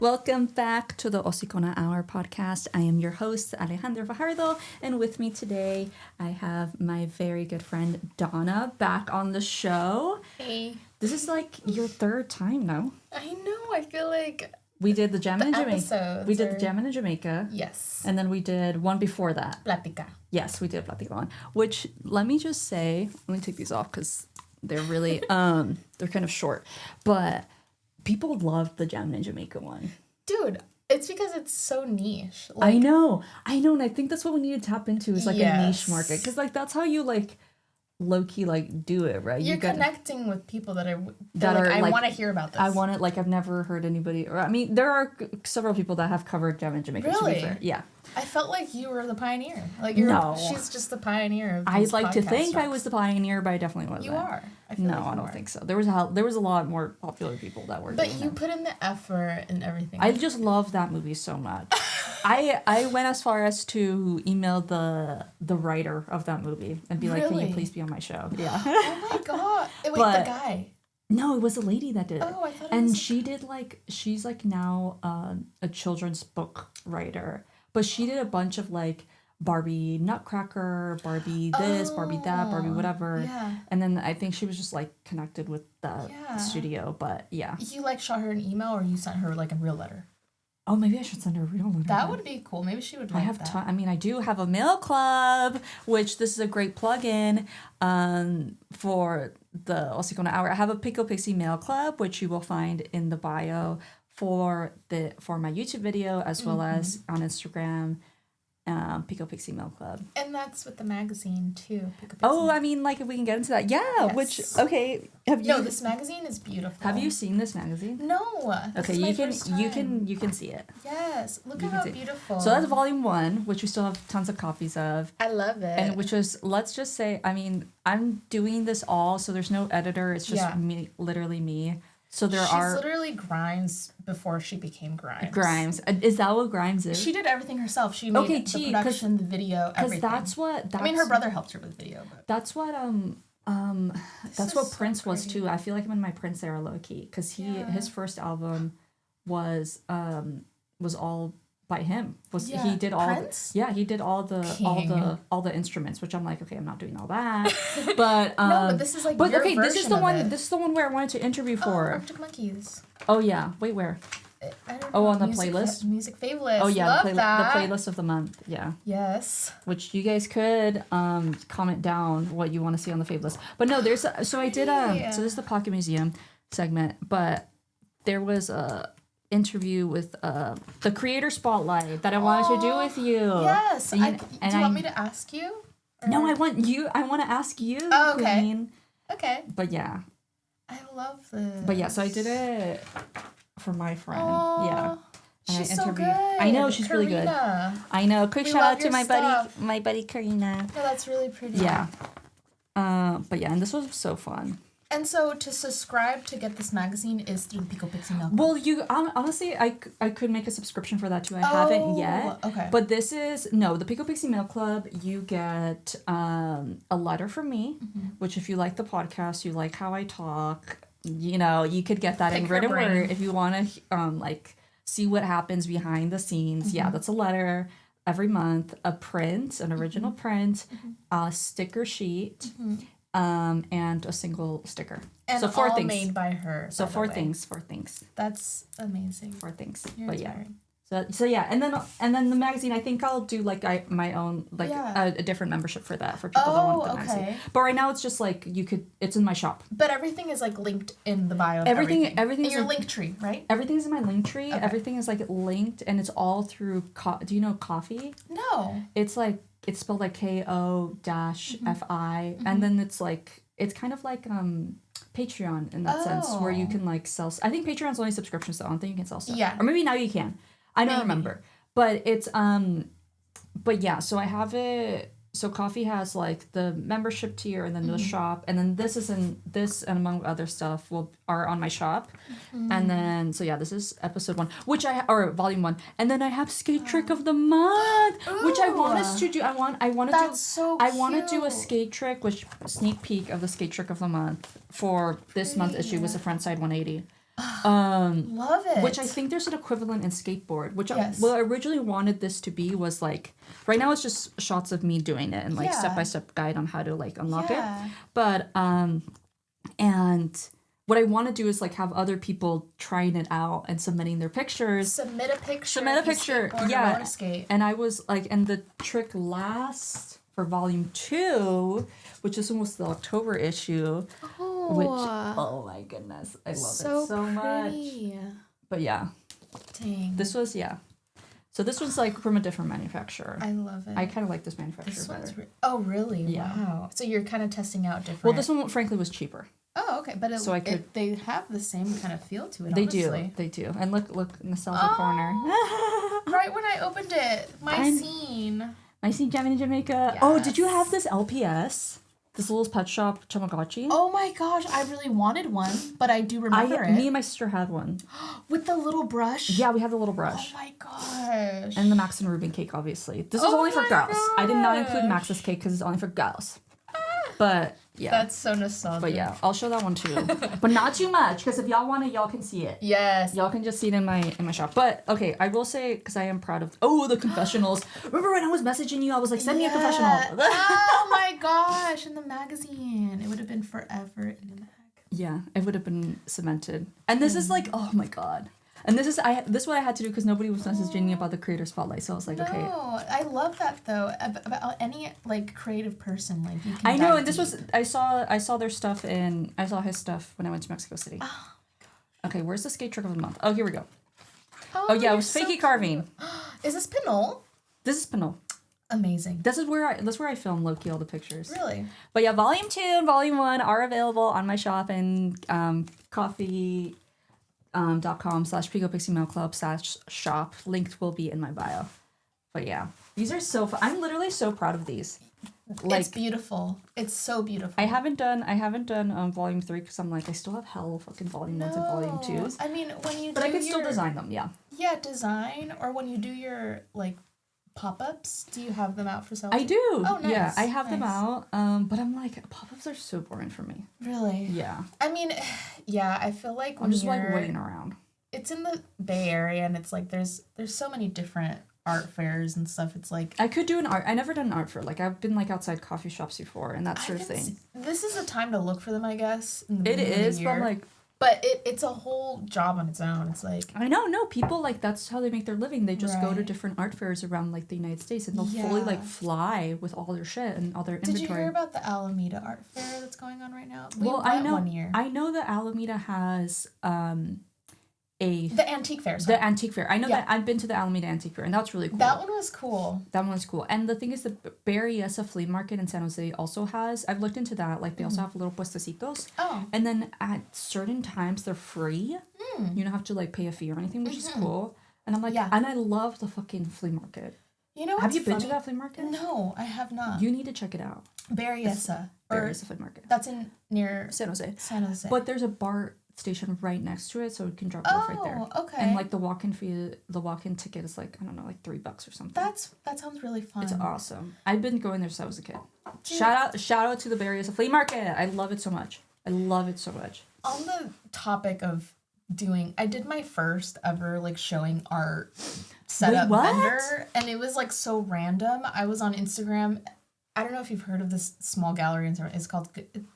Welcome back to the Osicona Hour podcast. I am your host, Alejandra Fajardo, and with me today, I have my very good friend, Donna, back on the show. Hey. This is like your third time now. I know, I feel like... We did the Jam in Jamaica. episodes We did the Jam in Jamaica. Yes. And then we did one before that. Platica. Yes, we did Platica one. Which, let me just say, let me take these off because they're really, they're kind of short. But... people loved the Jam in Jamaica one. Dude, it's because it's so niche. Like, I know, and I think that's what we need to tap into is like a niche market, because like that's how you like low-key like do it, right? You're connecting with people that are I want to hear about this. I want it, like I've never heard anybody, or I mean there are several people that have covered Jam in Jamaica. Really? To be fair. Yeah. I felt like you were the pioneer. Like she's just the pioneer of I'd like to think shops. I was the pioneer, but I definitely wasn't. You are. I don't think so. There was a lot more popular people that were. But you put in the effort and everything. I just love that movie so much. I went as far as to email the writer of that movie and be like, "Can you please be on my show?" Yeah. Oh my god! Wait, the guy. No, it was a lady that did it. Oh, I thought. And she did she's like now a children's book writer, but she did a bunch of like Barbie Nutcracker, Barbie this, Barbie that, Barbie whatever. Yeah. And then I think she was just like connected with the studio, but yeah. You like shot her an email or you sent her like a real letter? Oh, maybe I should send her a real letter. That would be cool. Maybe she would like that. I do have a mail club, which this is a great plug-in for the Osicona Hour. I have a Pico Pixie mail club, which you will find in the bio for my YouTube video, as well as on Instagram. Pico Pixie Mail Club. And that's with the magazine too. Pico Pixie. Oh, I mean, like if we can get into that, yeah. Yes. Which have you? No, this magazine is beautiful. Have you seen this magazine? No. Okay, you can see it. Yes, look at how beautiful. So that's volume 1, which we still have tons of copies of. I love it. And which was, let's just say, I mean, I'm doing this all, so there's no editor. It's just me, literally me. So she's literally Grimes before she became Grimes. Grimes. Is that what Grimes is? She did everything herself. She made the production, the video, everything. Because I mean, her brother helped her with video. But. That's what that's what Prince was too. I feel like I'm in my Prince era low key, because his first album was all by him. He did all Prince? He did all the instruments, which I'm like, okay, I'm not doing all that. But no, but this is like your version this is the one where I wanted to interview for Arctic Monkeys. Oh yeah. Wait, where? On the playlist? Music favorite. Oh yeah, Love the playlist of the month. Yeah. Yes. Which you guys could comment down what you want to see on the fave list. But no, there's so I did so this is the Pocket Museum segment, but there was a interview with the creator spotlight that I wanted to do with you. Yes. Do you want me to ask you? Or? No, I want to ask you. Oh, okay. Queen. Okay. But yeah. I love this. But yeah, so I did it for my friend. Aww, yeah. And she's so good. I know, she's really good. I know. Quick shout out to my buddy Karina. Yeah, that's really pretty. Yeah. But yeah, and this was so fun. And so to subscribe to get this magazine is through the Pico Pixie Mail Club. Well, you honestly, I could make a subscription for that too. I haven't yet. Okay. But this is the Pico Pixie Mail Club. You get a letter from me, which if you like the podcast, you like how I talk, you could get that in written word if you want to see what happens behind the scenes. Yeah, that's a letter every month. A print, an original print, a sticker sheet. And a single sticker. And so 4 all things made by her. So 4 things. That's amazing. 4 things. You're inspiring. So yeah, and then the magazine. I think I'll do my own a different membership for that for people that want the magazine. But right now it's just like it's in my shop. But everything is like linked in the bio. Everything in your link tree, right? Everything's in my link tree. Okay. Everything is like linked, and it's all through. Do you know Coffee? No. It's like. It's spelled like KO-FI, and then it's kind of like Patreon in that sense, where you can like sell. I think Patreon's only subscriptions, so I don't think you can sell stuff. Yeah. Or maybe now you can. I don't remember, but it's but yeah. So I have it. So Coffee has like the membership tier, and then the shop, and then this and among other stuff are on my shop, and then this is episode 1, or volume 1, and then I have skate trick of the month, which I want us to do. I want to do a skate trick, which sneak peek of the skate trick of the month for this month issue was a front side 180. Love it. Which I think there's an equivalent in skateboard, which what I originally wanted this to be was like, right now it's just shots of me doing it and like step-by-step guide on how to like unlock it. But, and what I want to do is like have other people trying it out and submitting their pictures. Submit a picture. Yeah. And I was like, and the trick last for volume 2, which this one was the October issue. Which, oh my goodness, I love it so much. But yeah. Dang. This was, So this one's like from a different manufacturer. I love it. I kind of like this manufacturer better. Oh, really? Yeah. Wow. So you're kind of testing out different. Well, this one, frankly, was cheaper. Oh, okay. But they have the same kind of feel to it, They honestly. They do. And look, nostalgia corner. Right when I opened it, my scene. My scene jamming in Jamaica. Yes. Oh, did you have this LPS? This little pet shop Tamagotchi? Oh my gosh, I really wanted one, but I do remember it. Me and my sister had one. With the little brush? Yeah, we had the little brush. Oh my gosh. And the Max and Ruben cake, obviously. This was only for girls. I did not include Max's cake because it's only for girls. But, yeah. That's so nostalgic. But yeah, I'll show that one too. But not too much, because if y'all want it, y'all can see it. Yes. Y'all can just see it in my shop. But, okay, I will say, because I am proud of... Oh, the confessionals. Remember when I was messaging you? I was like, send me a confessional. Oh my gosh, in the magazine. It would have been forever in the mag. Yeah, it would have been cemented. And this is like, oh my god. And this is what I had to do because nobody was messaging me about the creator spotlight. So I was like, okay. No, I love that though. About any like creative person, like you can. I know, and this was I saw their stuff I saw his stuff when I went to Mexico City. Oh, okay, where's the skate trick of the month? Oh, here we go. Oh yeah, it was Fakey carving. Is this Pinol? This is Pinol. Amazing. That's where I film low-key all the pictures. Really? But yeah, volume 2 and volume 1 are available on my shop and coffee. .com/Pico Pixie Mail Club /shop. Linked will be in my bio. But yeah, these are so fun. I'm literally so proud of these. Like, it's beautiful. It's so beautiful. I haven't done volume 3 because I'm like I still have hell fucking volume 1s and volume 2s. I mean, when you but I can still design them. Yeah. Yeah, design or when you do your like pop-ups, do you have them out for sale? I do. Oh, nice. Yeah, I have them out. But I'm like, pop-ups are so boring for me. Really? Yeah. I mean, yeah, I feel like I'm just like waiting around. It's in the Bay Area, and it's like there's so many different art fairs and stuff. It's like I could do I never done an art fair. Like I've been like outside coffee shops before and that sort of thing. This is a time to look for them, I guess. It is, but like. But it's a whole job on its own. It's like... I know, no, people, like, that's how they make their living. They just go to different art fairs around, like, the United States, and they'll fully, like, fly with all their shit and all their inventory. Did you hear about the Alameda Art Fair that's going on right now? I know, 1 year. I know that Alameda has, The antique fair, sorry. The antique fair. I know that I've been to the Alameda Antique Fair, and that's really cool. That one was cool. That one's cool. And the thing is, the Berryessa Flea Market in San Jose also has, I've looked into that, like, they also have little puestecitos. Oh. And then at certain times, they're free. You don't have to, like, pay a fee or anything, which is cool. And I'm like, and I love the fucking flea market. You know what's Have you been to that flea market? No, I have not. You need to check it out. Berryessa. Berryessa Flea Market. That's near San Jose. San Jose. But there's a bar station right next to it, so you can drop it off right there. Oh, okay. And like the walk-in fee, the walk-in ticket is like, I don't know, like $3 or something. That sounds really fun. It's awesome. I've been going there since I was a kid. Dude. Shout out to the Berryessa Flea Market. I love it so much. On the topic of I did my first ever like showing art setup vendor, and it was like so random. I was on Instagram. I don't know if you've heard of this small gallery. It's called,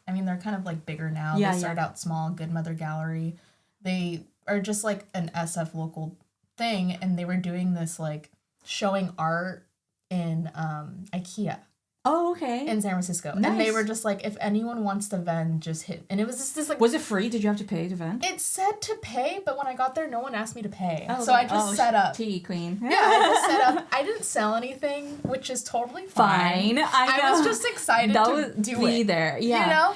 I mean, they're kind of like bigger now. They started out small, Good Mother Gallery. They are just like an SF local thing, and they were doing this like showing art in IKEA. Oh, okay. In San Francisco. Nice. And they were just like, if anyone wants to vend, just hit. And it was just this like... Was it free? Did you have to pay to vend? It said to pay, but when I got there, no one asked me to pay. Oh, so I just set up. Tea queen. Yeah, I just set up. I didn't sell anything, which is totally fine. I was just excited to be there. Yeah. You know?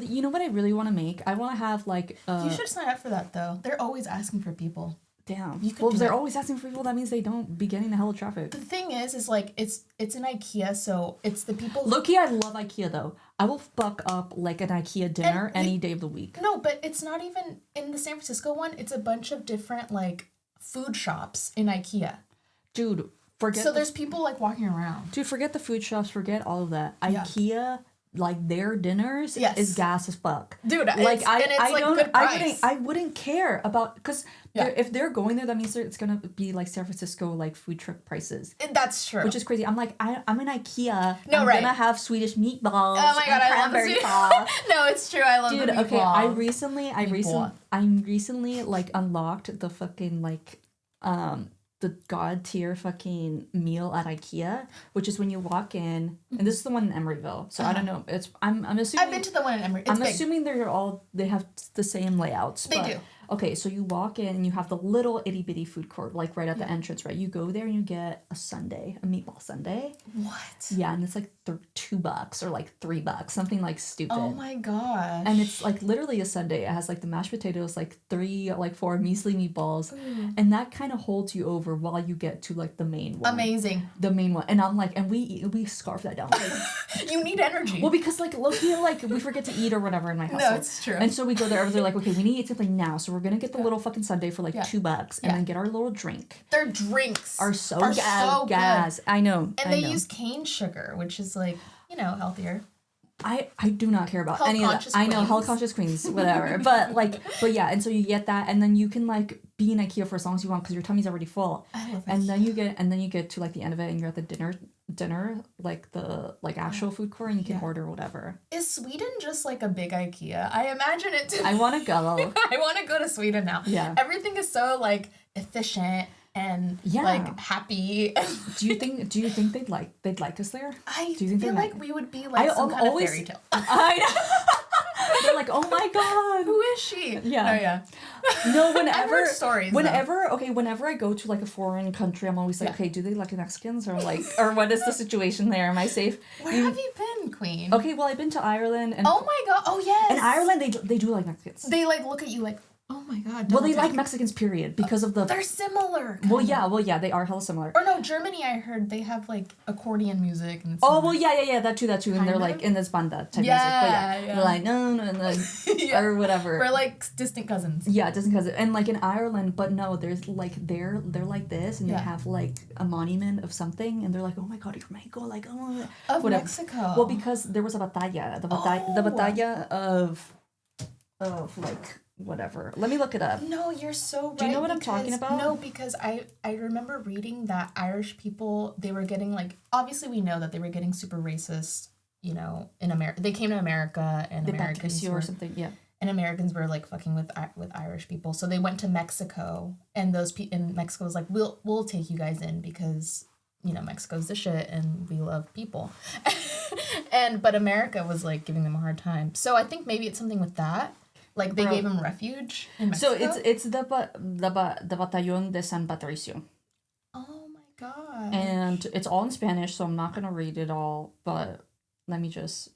You know what I really want to make? I want to have like... You should sign up for that, though. They're always asking for people. Damn. Well, if they're always asking for people, that means they don't be getting the hell of traffic. The thing is like, it's in IKEA, so it's the people... Low-key, I love IKEA, though. I will fuck up, like, an IKEA dinner any day of the week. No, but it's not even... In the San Francisco one, it's a bunch of different, like, food shops in IKEA. Dude, forget... So there's people, like, walking around. Dude, forget the food shops. Forget all of that. Yeah. IKEA like their dinners is gas as fuck. Dude, like I wouldn't care about, because if they're going there, that means it's gonna be like San Francisco like food truck prices. That's true. Which is crazy. I'm like, I'm in IKEA. No, I'm gonna have Swedish meatballs. Oh my god, I love cranberry sauce. No, it's true. I love the meatballs. Okay. I recently like unlocked the fucking like the god tier fucking meal at IKEA, which is when you walk in, and this is the one in Emeryville. So I don't know. I'm assuming I've been to the one in Emery. I'm assuming they have the same layouts. They do. Okay, so you walk in and you have the little itty bitty food court, like right at the entrance, right? You go there and you get a sundae, a meatball sundae. What? Yeah, and it's like $2 or like $3, something like stupid. Oh my gosh. And it's like literally a sundae. It has like the mashed potatoes, like 4 measly meatballs, and that kind of holds you over while you get to like the main one. Amazing. The main one, and I'm like, and we scarf that down. Like, you need energy. Well, because like low-key, like we forget to eat or whatever in my house. No, it's true. And so we go there. They're like, okay, we need to eat something now, so we're gonna get the little fucking sundae for like $2, and then get our little drink. Their drinks are so gas. I know. And they use cane sugar, which is like, healthier. I do not care about any of that. I know, health conscious queens, whatever. but yeah, and so you get that, and then you can like be in IKEA for as long as you want because your tummy's already full. I love and then you get to like the end of it, and you're at the dinner like the like actual food court, and you can order whatever. Is Sweden just like a big IKEA? I imagine it to I want to go. I want to go to Sweden now. Yeah. Everything is so like efficient and like happy. Do you think they'd like us there? I feel like we would be like some kind of fairy tale. I know. They're like, oh my god, who is she? Yeah. Oh yeah. No, whenever I've heard stories. Whenever I go to like a foreign country, I'm always like, okay, do they like Mexicans or like, or what is the situation there? Am I safe? Where have you been, Queen? Okay, well I've been to Ireland and. Oh my god! Oh yes. In Ireland, they do like Mexicans. They like look at you like, oh my god. Well, they like Mexicans, period, because of the. They're similar. Well, yeah, they are hella similar. Or no, Germany. I heard they have like accordion music and. Yeah, that too, and they're like in this banda type music. But yeah, they're like no, and then or whatever. We're like distant cousins. Yeah, distant cousins, and like in Ireland, but no, there's like they're like this, and they have like a monument of something, and they're like, oh my god, you're Mexico, like of whatever. Mexico. Well, because there was a batalla, the batalla of like. Whatever. Let me look it up. No, you're so right. Do you know what I'm talking about? No, because I remember reading that Irish people, they were getting like, obviously we know that they were getting super racist, in America. They came to America and Americans or something, yeah. And Americans were like fucking with Irish people. So they went to Mexico, and and Mexico was like, we'll take you guys in because Mexico's the shit and we love people. But America was like giving them a hard time. So I think maybe it's something with that. Like they gave him refuge in Mexico? So it's the Batallón de San Patricio. Oh my god. And it's all in Spanish, so I'm not going to read it all, but let me just...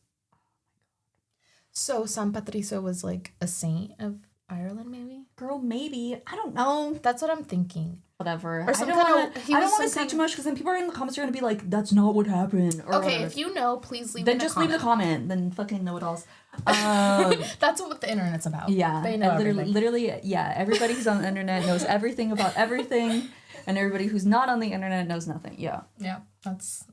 So San Patricio was like a saint of Ireland, maybe? Girl, maybe. I don't know. That's what I'm thinking. Whatever. Or I don't want to say too much because then people are in the comments are going to be like, that's not what happened. Or okay, whatever. if you know, please leave Then just leave the comment. Then fucking know-it-alls. That's what the internet's about. Yeah. They know literally, yeah. Everybody who's on the internet knows everything about everything. And everybody who's not on the internet knows nothing. Yeah. Yeah. That's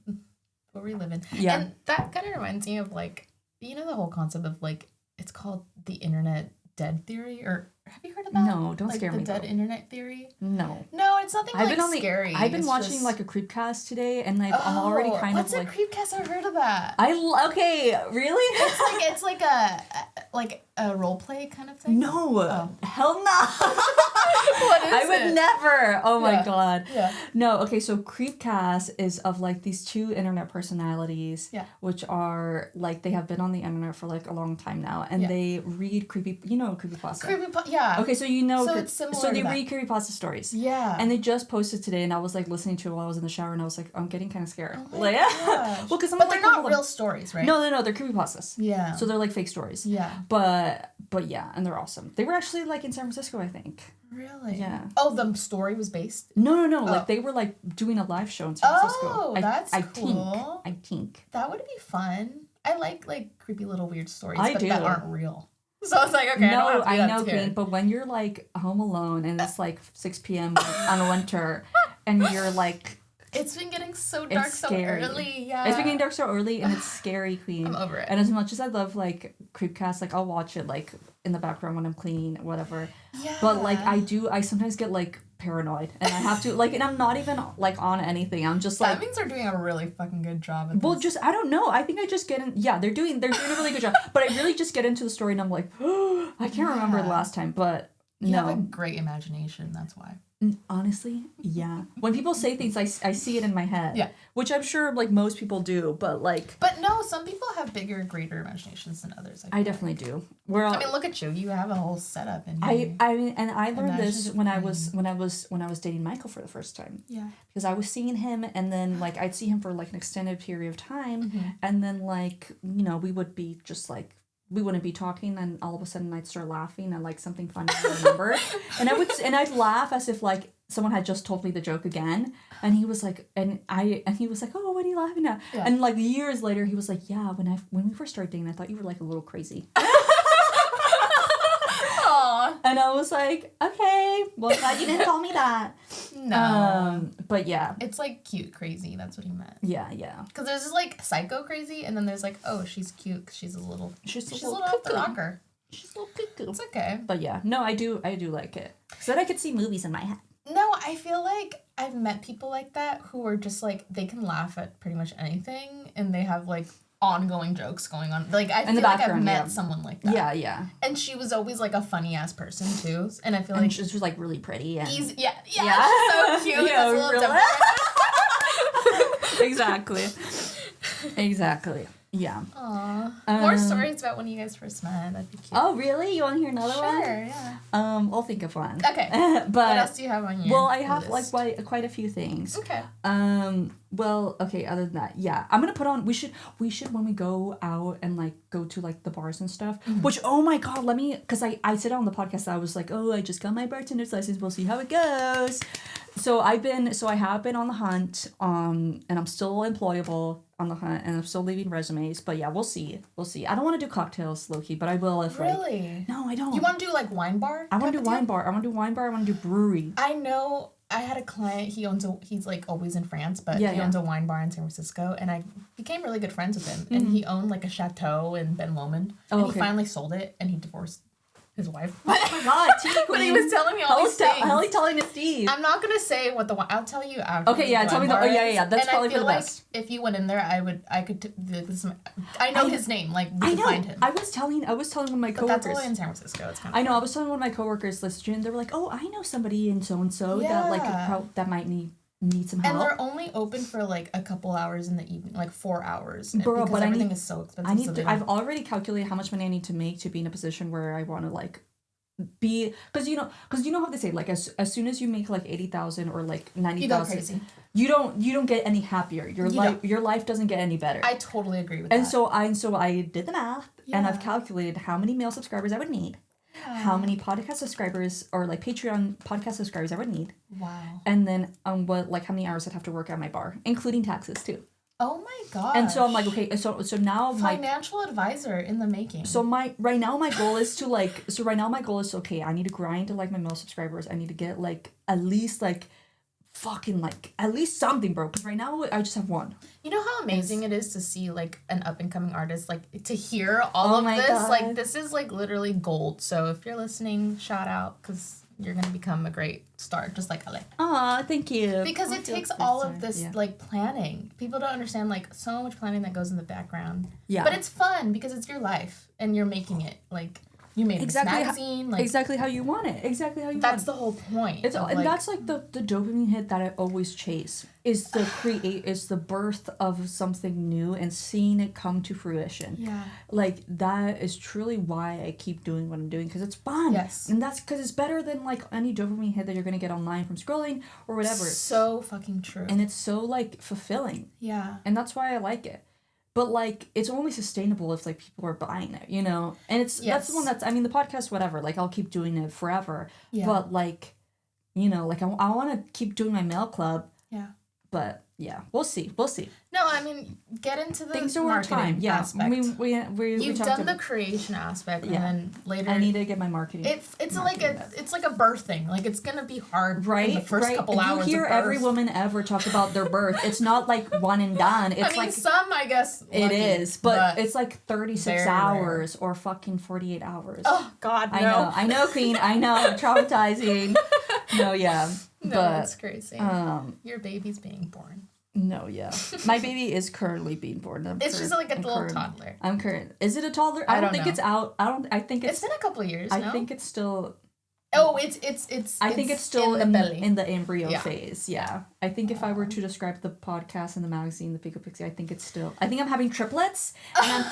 what we live in. Yeah. And that kind of reminds me of like, the whole concept of like, it's called the internet dead theory, or have you heard of that? No, don't scare me. The dead internet theory? No. No, it's nothing scary. I've been watching like a creepcast today, and I'm already kind of like. What's a creepcast? I've heard of that. Okay, really? It's like a role play kind of thing. No, hell no. What is I would never. Oh my god. Yeah. No. Okay, so creepcast is of like these two internet personalities, which are like they have been on the internet for like a long time now, and they read creepypasta. Yeah. Okay, so So it's similar. So they read creepypasta stories. Yeah. And they just posted today, and I was like listening to it while I was in the shower, and I was like, I'm getting kind of scared. Oh my gosh. Well, because but they're not real stories, right? No, they're creepypastas. Yeah. So they're like fake stories. Yeah. But yeah, and they're awesome. They were actually like in San Francisco, I think. Really? Yeah. Oh, the story was based? No. Like they were like doing a live show in San Francisco. Oh, that's cool. I think. That would be fun. I like creepy little weird stories, that aren't real. So it's like, okay, no, I know, Queen, but when you're like home alone and it's like 6 p.m. on a winter, and you're like It's been getting so dark so early. Yeah. It's been getting dark so early, and it's scary, Queen. I'm over it. And as much as I love, like, Creepcast, like, I'll watch it, like, in the background when I'm cleaning, whatever. Yeah. But, like, I sometimes get, like, paranoid, and I have to, like, and I'm not even, like, on anything. I'm just, like... That means they're doing a really fucking good job at well, this. just, I don't know. I think I just get in... Yeah, they're doing a really good job. But I really just get into the story, and I'm like, oh, I can't remember the last time, but... You have a great imagination, that's why. Honestly, yeah. When people say things, I see it in my head. Yeah. Which I'm sure, like, most people do, but, like... But no, some people have bigger, greater imaginations than others. I definitely do. I mean, look at you. You have a whole setup in here. I mean, and I learned this when I was dating Michael for the first time. Yeah. Because I was seeing him, and then, like, I'd see him for, like, an extended period of time, and then, like, you know, we would be just, like... We wouldn't be talking, and all of a sudden I'd start laughing at, like, something funny I remember. and I'd laugh as if, like, someone had just told me the joke again. And he was like, and he was like, oh, what are you laughing at? Yeah. And, like, years later, he was like, yeah, when we first started dating, I thought you were, like, a little crazy. And I was like, okay, well, glad you didn't call me that. No. But yeah. It's like cute crazy. That's what he meant. Yeah, yeah. Because there's this like psycho crazy, and then there's like, oh, she's cute because she's a little off the rocker. She's a little cuckoo. It's okay. But yeah, no, I do like it. So that I could see movies in my head. No, I feel like I've met people like that who are just like, they can laugh at pretty much anything, and they have like ongoing jokes going on. Like, I feel like I've met someone like that. Yeah, yeah. And she was always like a funny ass person too. And I feel and like she was like really pretty and easy. Yeah. She's so cute. Yeah, really? Exactly. Yeah. Aww. More stories about when you guys first met. That'd be cute. Oh, really? You want to hear another one? Sure, yeah. I'll think of one. Okay. But what else do you have on your Well, I have list? like quite a few things. Okay. Well, okay, other than that, yeah. I'm gonna put on we should when we go out and like go to like the bars and stuff, which oh my god, because I said on the podcast, I was like, oh, I just got my bartender's license, we'll see how it goes. So I have been on the hunt, and I'm still employable on the hunt, and I'm still leaving resumes, but yeah, we'll see. I don't want to do cocktails, low-key, but I will if Really? No, I don't. You want to do like wine bar? I want to do wine bar. I want to do brewery. I know. I had a client, he's like always in France, but he owns a wine bar in San Francisco, and I became really good friends with him. Mm-hmm. And he owned like a chateau in Ben Lomond, and he finally sold it, and he divorced his wife. Oh my god, tea queen. But he was telling me all these things. How are you telling it, Steve? I'm not gonna say what I'll tell you after. Okay, yeah, tell me yeah. That's and probably for the best. If you went in there, I know his name. Like we could find him. I was telling one of my coworkers. But that's only in San Francisco. It's kind of. I know. I was telling one of my coworkers listening. They were like, "Oh, I know somebody in so and so that like that might need some help." And they're only open for like a couple hours in the evening, like 4 hours. Bro, because everything is so expensive. I've already calculated how much money I need to make to be in a position where I want to like. Because you know how they say like as soon as you make like 80,000 or like 90,000, you don't get any happier. Your life doesn't get any better. I totally agree with that. And so I did the math and I've calculated how many male subscribers I would need, how many podcast subscribers or like Patreon podcast subscribers I would need. Wow. And then how many hours I'd have to work at my bar, including taxes too. Oh my god! And so I'm like, okay, so now financial advisor in the making. So right now my goal is okay, I need to grind to like my male subscribers. I need to get like at least like fucking like at least something, bro. Because right now I just have one. You know how amazing it is to see like an up and coming artist, like to hear all of this. God. Like this is like literally gold. So if you're listening, shout out because you're gonna become a great star, just like Ale. Aw, thank you. Because it takes all of this like planning. People don't understand like so much planning that goes in the background. Yeah. But it's fun because it's your life and you're making it like you made this magazine. Exactly how you want it. That's the whole point. And that's like the dopamine hit that I always chase is the birth of something new and seeing it come to fruition. Yeah. Like that is truly why I keep doing what I'm doing because it's fun. Yes. And that's because it's better than like any dopamine hit that you're gonna get online from scrolling or whatever. So fucking true. And it's so like fulfilling. Yeah. And that's why I like it. But, like, it's only sustainable if, like, people are buying it, you know? And that's the one the podcast, whatever. Like, I'll keep doing it forever. Yeah. But, like, you know, like, I want to keep doing my mail club. Yeah. But Yeah, we'll see. We'll see. No, I mean, get into the things over time. Yeah, aspect. You've done the creation aspect, and then later I need to get my marketing. It's like a birth thing. Like it's gonna be hard, right? In the first couple hours. You hear of birth. every woman ever talk about their birth. It's not like one and done. It's like some, I guess. Lucky, it is, but it's like 36 hours or fucking 48 hours. Oh God, no! I know, Queen. I know, traumatizing. No, yeah. No, but, it's crazy. Your baby's being born. No, yeah. My baby is currently being born. It's just like a little toddler. Is it a toddler? I don't think it's out. I think it's been a couple of years. I think it's still. Oh, it's. I think it's still in the belly. In the embryo phase. Yeah. I think if I were to describe the podcast and the magazine, the Pico Pixie, I think I'm having triplets, and I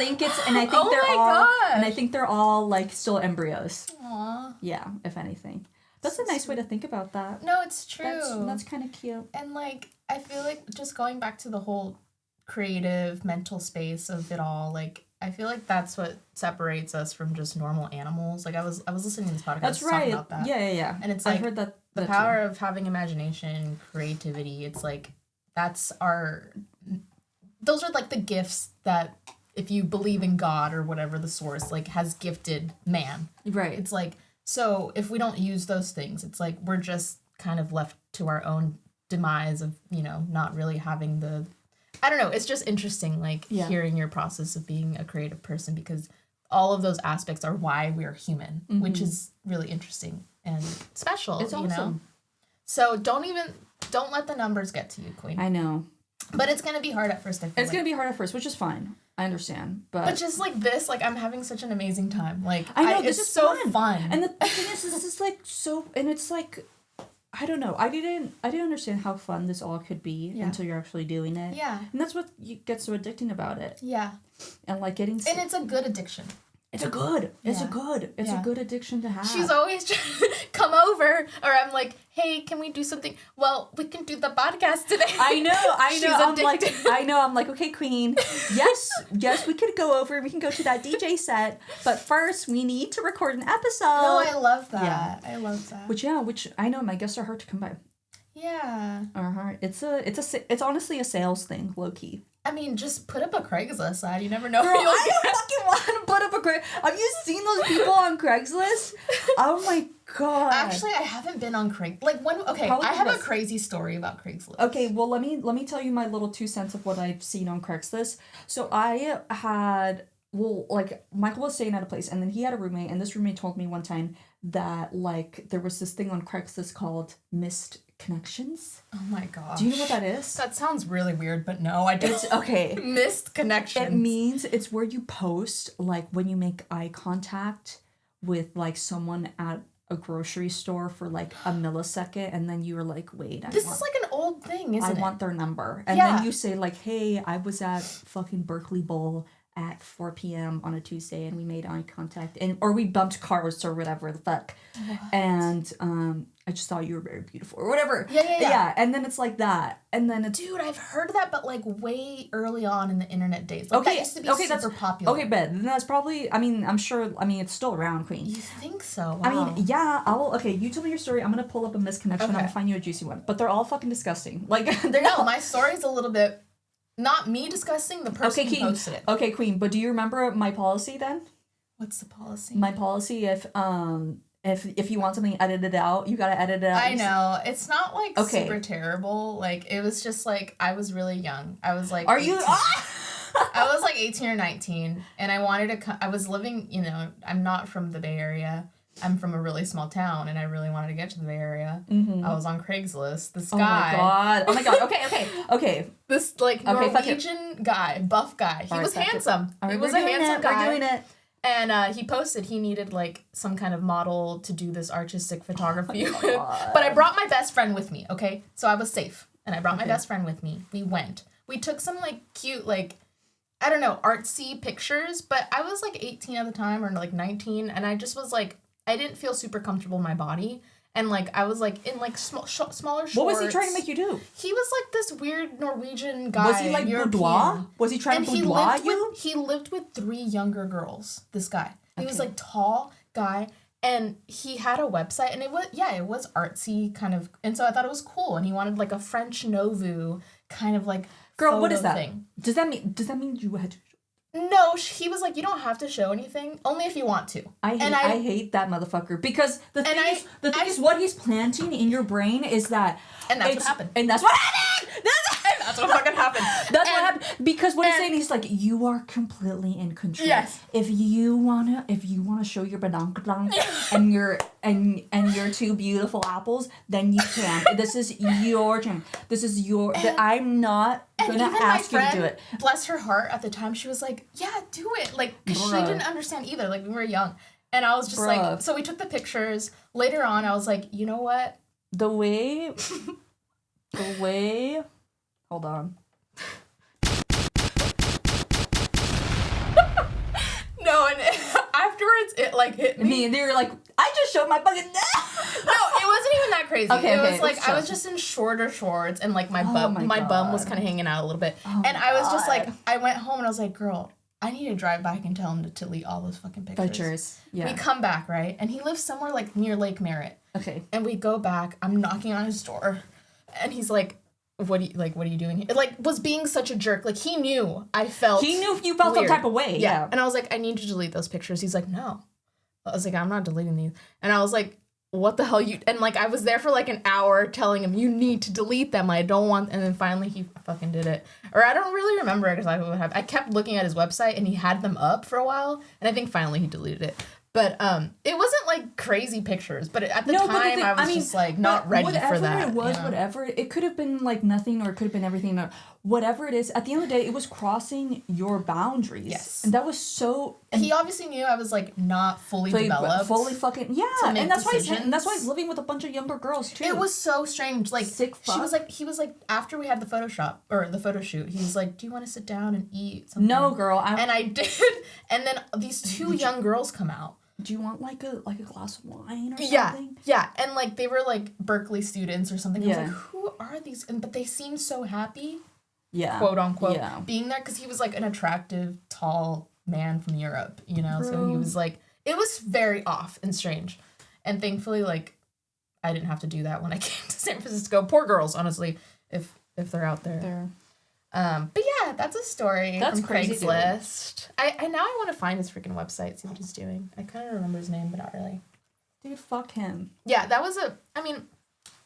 think they're all like still embryos. Aww. Yeah, if anything. That's a nice way to think about that. No, it's true. That's kind of cute. And like, I feel like just going back to the whole creative mental space of it all, like I feel like that's what separates us from just normal animals. Like I was listening to this podcast. That's right. Talking about that. Yeah. And it's like I heard that the power of having imagination, creativity. It's like those are like the gifts that if you believe in God or whatever the source like has gifted man. Right. It's like. So if we don't use those things, it's like we're just kind of left to our own demise of, not really having I don't know. It's just interesting, like hearing your process of being a creative person because all of those aspects are why we're human, which is really interesting and special, it's awesome. So don't let the numbers get to you, Queen. I know. But it's going to be hard at first, I feel It's going to be hard at first, which is fine. I understand, but just like this, like I'm having such an amazing time. Like I know this is so fun. And the thing is, this is like so, and it's like, I don't know. I didn't understand how fun this all could be until you're actually doing it. Yeah, and that's what gets so addicting about it. Yeah, and like getting. And it's a good addiction. It's a good addiction to have. She's always trying to come over, or I'm like, hey, can we do something? Well, we can do the podcast today. I know. I'm like, okay, Queen. Yes, we could go over. We can go to that DJ set, but first we need to record an episode. No, I love that. Yeah. I love that. Which I know my guests are hard to come by. Yeah. It's honestly a sales thing, low key. I mean, just put up a Craigslist ad. You never know. Girl, I don't fucking want to put up a Craigslist. Have you seen those people on Craigslist? Oh my god. Actually, I haven't been on Craigslist. Like I have a crazy story about Craigslist. Okay, well let me tell you my little 2 cents of what I've seen on Craigslist. So I had Michael was staying at a place and then he had a roommate and this roommate told me one time that like there was this thing on Craigslist called missed connections. Oh my gosh. Do you know what that is? That sounds really weird, but no, I don't. It's okay. Missed connections. It means it's where you post like when you make eye contact with like someone at a grocery store for like a millisecond and then you were like, wait, this is like an old thing, isn't it? I want their number. And then you say like, hey, I was at fucking Berkeley Bowl at 4 p.m. on a Tuesday and we made eye contact or we bumped cars or whatever the fuck. What? And I just thought you were very beautiful or whatever. Yeah. And then it's like that. And then it's... Dude, I've heard that, but like way early on in the internet days. Like, that used to be super popular. Okay, but then that's probably... I'm sure... it's still around, Queen. You think so? Wow. Yeah, Okay, you tell me your story. I'm going to pull up a misconnection. I'm going to find you a juicy one. But they're all fucking disgusting. Like, my story's a little bit... Not me discussing, the person who posted it. Okay, Queen, but do you remember my policy then? What's the policy? My policy, if you want something edited out, you gotta edit it out. I know. It's not like super terrible. Like it was just like I was really young. I was like 18. I was like 18 or 19 and I wanted to I was living, I'm not from the Bay Area. I'm from a really small town and I really wanted to get to the Bay Area. Mm-hmm. I was on Craigslist. This guy. Oh my god. Okay. This like Norwegian guy, buff guy. He was handsome. He was a handsome guy. We're doing it. And he posted he needed like some kind of model to do this artistic photography with. But I brought my best friend with me, okay? So I was safe. And I brought my best friend with me. We went. We took some like cute like I don't know, artsy pictures, but I was like 18 at the time or like 19 and I just was like I didn't feel super comfortable in my body. And, like, I was, like, in, like, smaller shorts. What was he trying to make you do? He was, like, this weird Norwegian guy. Was he, like, boudoir? Was he trying to boudoir you? He lived with 3 younger girls, this guy. He was, like, tall guy. And he had a website. And it was artsy kind of. And so I thought it was cool. And he wanted, like, a French Nouveau kind of like girl, what is that thing. Does that mean you had to? No, he was like, you don't have to show anything, only if you want to. I hate that motherfucker, because the thing is what he's planting in your brain is that, and that's what happened. And that's what happened. That's what fucking happened. That's what happened. Because what he's saying, he's like, you are completely in control. Yes. If you wanna show your badonkadonk and your two beautiful apples, then you can. This is your turn. This is your. I'm not gonna ask you to do it. Bless her heart. At the time, she was like, "Yeah, do it." Like, cause she didn't understand either. Like, we were young, and I was just like, so we took the pictures. Later on, I was like, you know what? The way. Hold on. No, and afterwards it like hit me. And they were like, I just showed my fucking. No, it wasn't even that crazy. It was like I was just in shorter shorts and like my bum was kind of hanging out a little bit, and I was just like, I went home and I was like, girl, I need to drive back and tell him to delete all those fucking pictures. Yeah. We come back, right, and he lives somewhere like near Lake Merritt. Okay. And we go back. I'm knocking on his door, and he's like, what are you doing here? Like, was being such a jerk. Like, he knew you felt some type of way. Yeah. And I was like, I need to delete those pictures. He's like, no. I was like, I'm not deleting these. And I was like, what the hell and like, I was there for like an hour telling him, you need to delete them. I don't want, and then finally he fucking did it. Or I don't really remember exactly what happened. I kept looking at his website and he had them up for a while. And I think finally he deleted it. But it wasn't like crazy pictures. But at the time, I was just like not ready for that. Whatever it could have been like nothing, or it could have been everything, or whatever it is. At the end of the day, it was crossing your boundaries. Yes, and that was so. He obviously knew I was like not fully developed. Fully fucking and that's why he's living with a bunch of younger girls too. It was so strange. Like he was like after we had the photo shoot, he was like, "Do you want to sit down and eat something?" No, girl. And I did. And then these two young girls come out. Do you want like a glass of wine or something? Yeah. And like they were like Berkeley students or something. Yeah. I was like, who are these? But they seemed so happy. Yeah. Quote unquote. Yeah. Being there, because he was like an attractive, tall man from Europe, you know? Bro. So he was like, it was very off and strange. And thankfully, like, I didn't have to do that when I came to San Francisco. Poor girls, honestly, if they're out there. But yeah, that's a story from Craigslist. I now want to find his freaking website, see what he's doing. I kind of remember his name, but not really. Dude, fuck him. Yeah, that was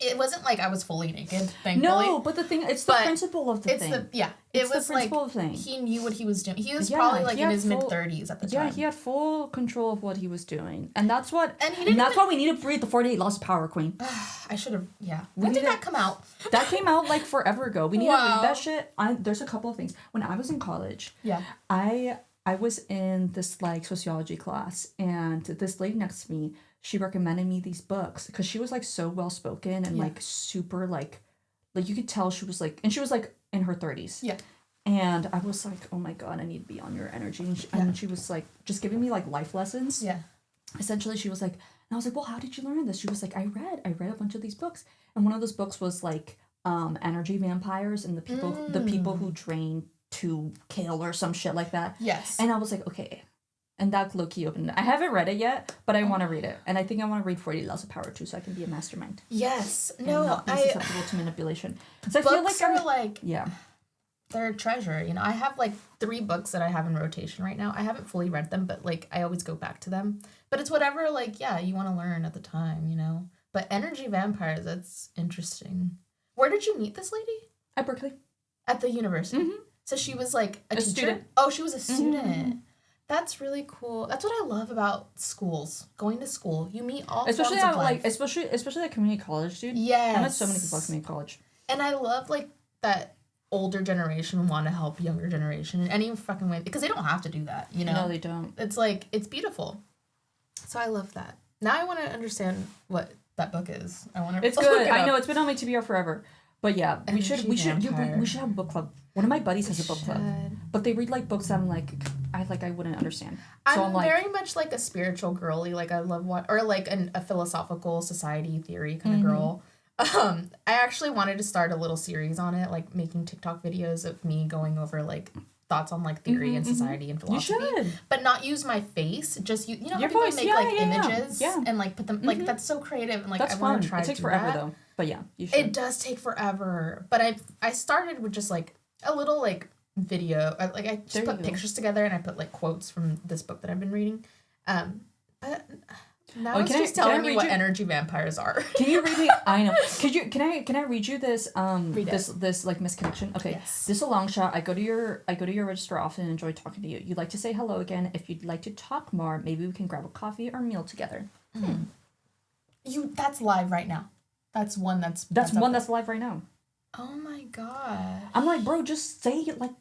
it wasn't like I was fully naked, thankfully. No, but it's the principle of the thing. It was the principle of the thing. He knew what he was doing. He was probably like in his mid-30s at the time. Yeah, he had full control of what he was doing. And that's what that's why we need to read the 48 Laws of Power, Queen. I should have, When did that come out? That came out like forever ago. We need to read that shit. There's a couple of things. When I was in college, I was in this like sociology class, and this lady next to me, she recommended me these books because she was like so well spoken and like super like you could tell she was like, and she was like in her 30s. Yeah. And I was like, oh my God, I need to be on your energy. And she was like just giving me like life lessons. Yeah. Essentially, she was like, and I was like, well, how did you learn this? She was like, I read a bunch of these books, and one of those books was like energy vampires and the people who drain to kill or some shit like that. Yes. And I was like, okay. And that low-key opened. I haven't read it yet, but I want to read it. And I think I want to read 48 Laws of Power too, so I can be a mastermind. Yes. And not be susceptible to manipulation. So books I feel like they're a treasure. You know, I have like 3 books that I have in rotation right now. I haven't fully read them, but like I always go back to them. But it's whatever like, you want to learn at the time, you know. But energy vampires, that's interesting. Where did you meet this lady? At Berkeley. At the university. Mm-hmm. So she was like a teacher? Student. Oh, she was a student. Mm-hmm. That's really cool. That's what I love about schools. Going to school, you meet all especially forms of life. Especially at community college, dude. Yes. I met so many people at community college. And I love like that older generation want to help younger generation in any fucking way, because they don't have to do that, you know? No, they don't. It's like, it's beautiful. So I love that. Now I want to understand what that book is. It's good. I know it's been on my TBR forever. But yeah, we should have a book club. One of my buddies has a book club, but they read like books that I wouldn't understand. So I'm very much like a spiritual girly. Like I love a philosophical society theory kind of girl. I actually wanted to start a little series on it, like making TikTok videos of me going over like thoughts on like theory and society and philosophy. You should. But not use my face. Just you know how people make images and like put them like that's so creative and like I want to try to do that. It takes forever though. But yeah, you should. It does take forever. But I started with just like a little like video. Like I just put pictures together and I put like quotes from this book that I've been reading. But now it's just telling me what energy vampires are. Can you read me? I know. Can I read you this this like misconnection? Okay. Yes. This is a long shot. I go to your register often and enjoy talking to you. You'd like to say hello again. If you'd like to talk more, maybe we can grab a coffee or meal together. That's live right now. That's one that's live right now. Oh my god. I'm like, bro, just say it. Like,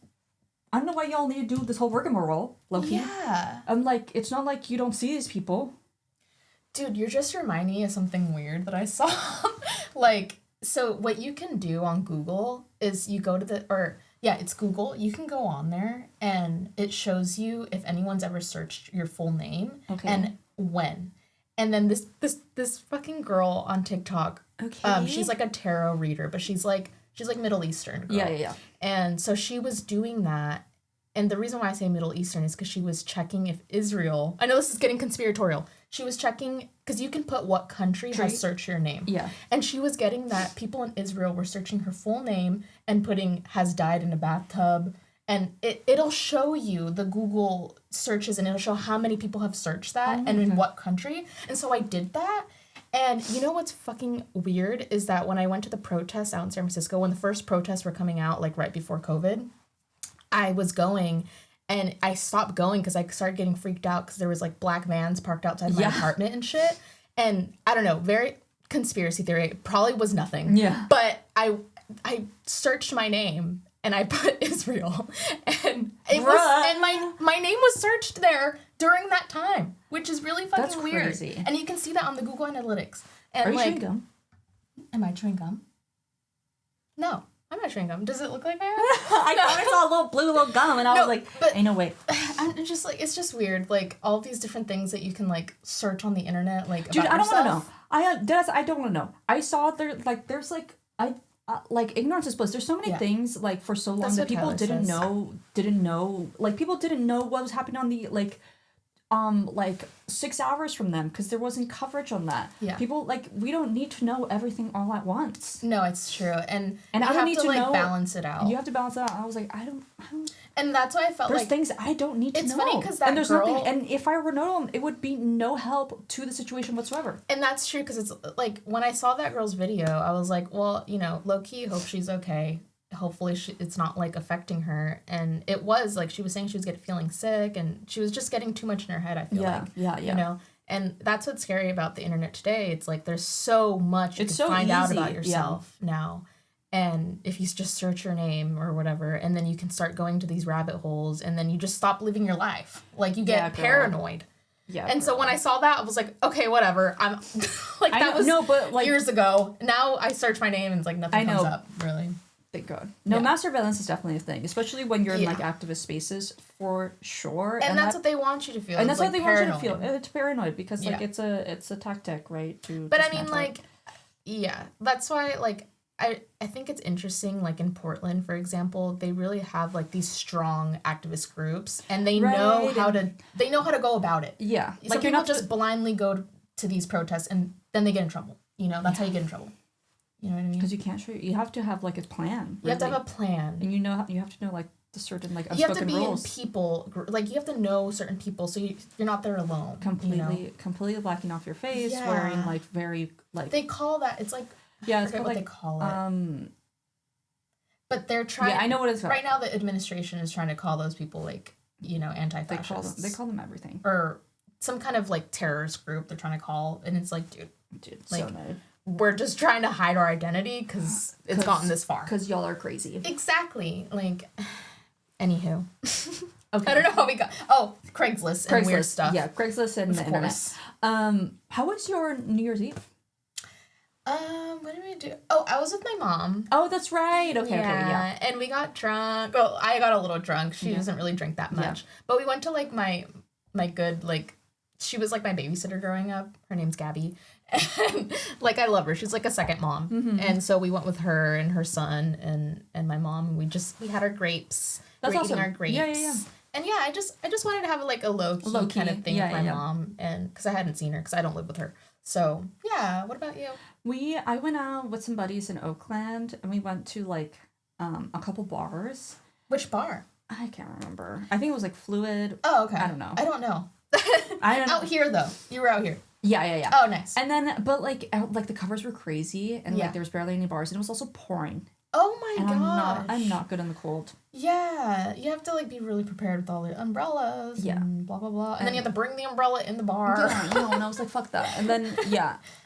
I don't know why y'all need to do this whole rigmarole, low-key. Yeah. I'm like, it's not like you don't see these people. Dude, you're just reminding me of something weird that I saw. Like, so what you can do on Google is you go to it's Google. You can go on there and it shows you if anyone's ever searched your full name and when. And then this fucking girl on TikTok, she's like a tarot reader, but she's like Middle Eastern girl. Yeah. And so she was doing that. And the reason why I say Middle Eastern is because she was checking if Israel... I know this is getting conspiratorial. She was checking... Because you can put what country has searched your name. Yeah. And she was getting that people in Israel were searching her full name and putting has died in a bathtub. And it'll show you the Google searches and it'll show how many people have searched that and in what country. And so I did that. And you know what's fucking weird is that when I went to the protests out in San Francisco, when the first protests were coming out, like right before COVID... I was going and I stopped going because I started getting freaked out because there was like black vans parked outside my apartment and shit. And I don't know, very conspiracy theory. It probably was nothing. Yeah. But I searched my name and I put Israel and it was and my name was searched there during that time, which is really fucking weird. Crazy. And you can see that on the Google Analytics. And are you chewing gum? Am I chewing gum? No. I'm not chewing gum. Does it look like that? I thought I saw a little blue little gum, and I was like, ain't no way. I'm just like, it's just weird. Like, all these different things that you can, like, search on the internet, like, dude, about I don't want to know. I don't want to know. I saw there's ignorance is bliss. There's so many things, like, for so long that people didn't know. Like, people didn't know what was happening on the, like 6 hours from them because there wasn't coverage on that. Yeah. People, like, we don't need to know everything all at once. No, it's true. And I don't need to like, balance it out. You have to balance it out. I was like, I don't. And that's why I felt there's things I don't need to know. It's funny because that there's girl... nothing, and if I were to know them, it would be no help to the situation whatsoever. And that's true because it's, like, when I saw that girl's video, I was like, well, you know, low-key, hope she's okay. Hopefully it's not, like, affecting her. And it was, like, she was saying she was feeling sick, and she was just getting too much in her head, I feel like. Yeah. You know? And that's what's scary about the internet today. It's, like, there's so much you can find out about yourself now. And if you just search your name or whatever, and then you can start going to these rabbit holes, and then you just stop living your life. Like, you get paranoid. Yeah. And so when I saw that, I was like, okay, whatever. I'm like, that was years ago. Now I search my name and it's like nothing comes up, really. Thank God. No, mass surveillance is definitely a thing, especially when you're in, like, activist spaces, for sure. And that's what they want you to feel. And that's what they want you to feel. It's paranoid because, like, it's a tactic, right? But I mean, like, that's why, like, I think it's interesting, like, in Portland, for example, they really have, like, these strong activist groups, and they know how to go about it. Yeah. So like, people just blindly go to these protests, and then they get in trouble. You know, that's how you get in trouble. You know what I mean? Because you have to have, like, a plan. You have to have a plan. And you have to know, like, the certain, like, unspoken rules. You have to be in people, like, you have to know certain people, so you're not there alone. Completely blacking off your face, wearing, like, very, like... They call that, it's like... Yeah, it's called, what like, they call it. But they're trying... Yeah, I know what it's called. Right now, the administration is trying to call those people, like, you know, anti-fascists. They call them everything. Or some kind of, like, terrorist group they're trying to call, and it's like, dude, like, so mad. We're just trying to hide our identity because it's gotten this far. Because y'all are crazy. Exactly. Like, anywho. Okay. I don't know how we got... Oh, Craigslist and weird stuff. Yeah, Craigslist and the internet. How was your New Year's Eve? What did we do? Oh, I was with my mom. Oh, that's right. Okay, yeah. And we got drunk. Well, I got a little drunk. She doesn't really drink that much. Yeah. But we went to, like, my good, like, she was like my babysitter growing up. Her name's Gabby. And like I love her. She's like a second mom. Mm-hmm. And so we went with her and her son and my mom, and we had our grapes. That's awesome. Eating our grapes. Yeah. And yeah, I just wanted to have like a low key kind of thing with my mom, and because I hadn't seen her because I don't live with her. So yeah, what about you? I went out with some buddies in Oakland, and we went to like a couple bars. Which bar? I can't remember. I think it was like Fluid. Oh, okay. I don't know. I don't know. Out here though. You were out here. Yeah. Oh, nice. And then, but like the covers were crazy, and like there was barely any bars, and it was also pouring. Oh my gosh. I'm not good in the cold. Yeah, you have to like be really prepared with all the umbrellas. Yeah. And blah blah blah, and then you have to bring the umbrella in the bar. Yeah, no, and I was like, fuck that. And then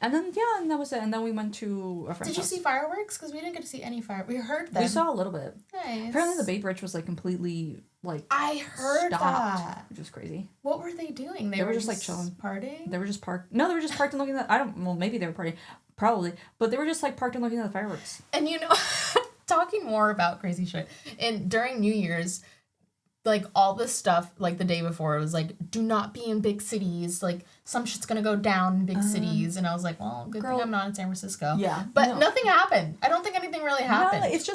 and that was it. And then we went to a friend's house. Did you see fireworks? Because we didn't get to see any fireworks. We heard them. We saw a little bit. Nice. Apparently, the Bay Bridge was like completely like. I heard that. Which was crazy. What were they doing? They were just like chilling, partying. They were just parked. No, they were just parked and looking at. Well, maybe they were partying, probably, but they were just like parked and looking at the fireworks. And you know. Talking more about crazy shit, and during New Year's, like all this stuff, like the day before, it was like, do not be in big cities, like some shit's gonna go down in big cities, and I was like, well, good thing I'm not in San Francisco. Yeah, but nothing happened. I don't think anything really happened. No, it's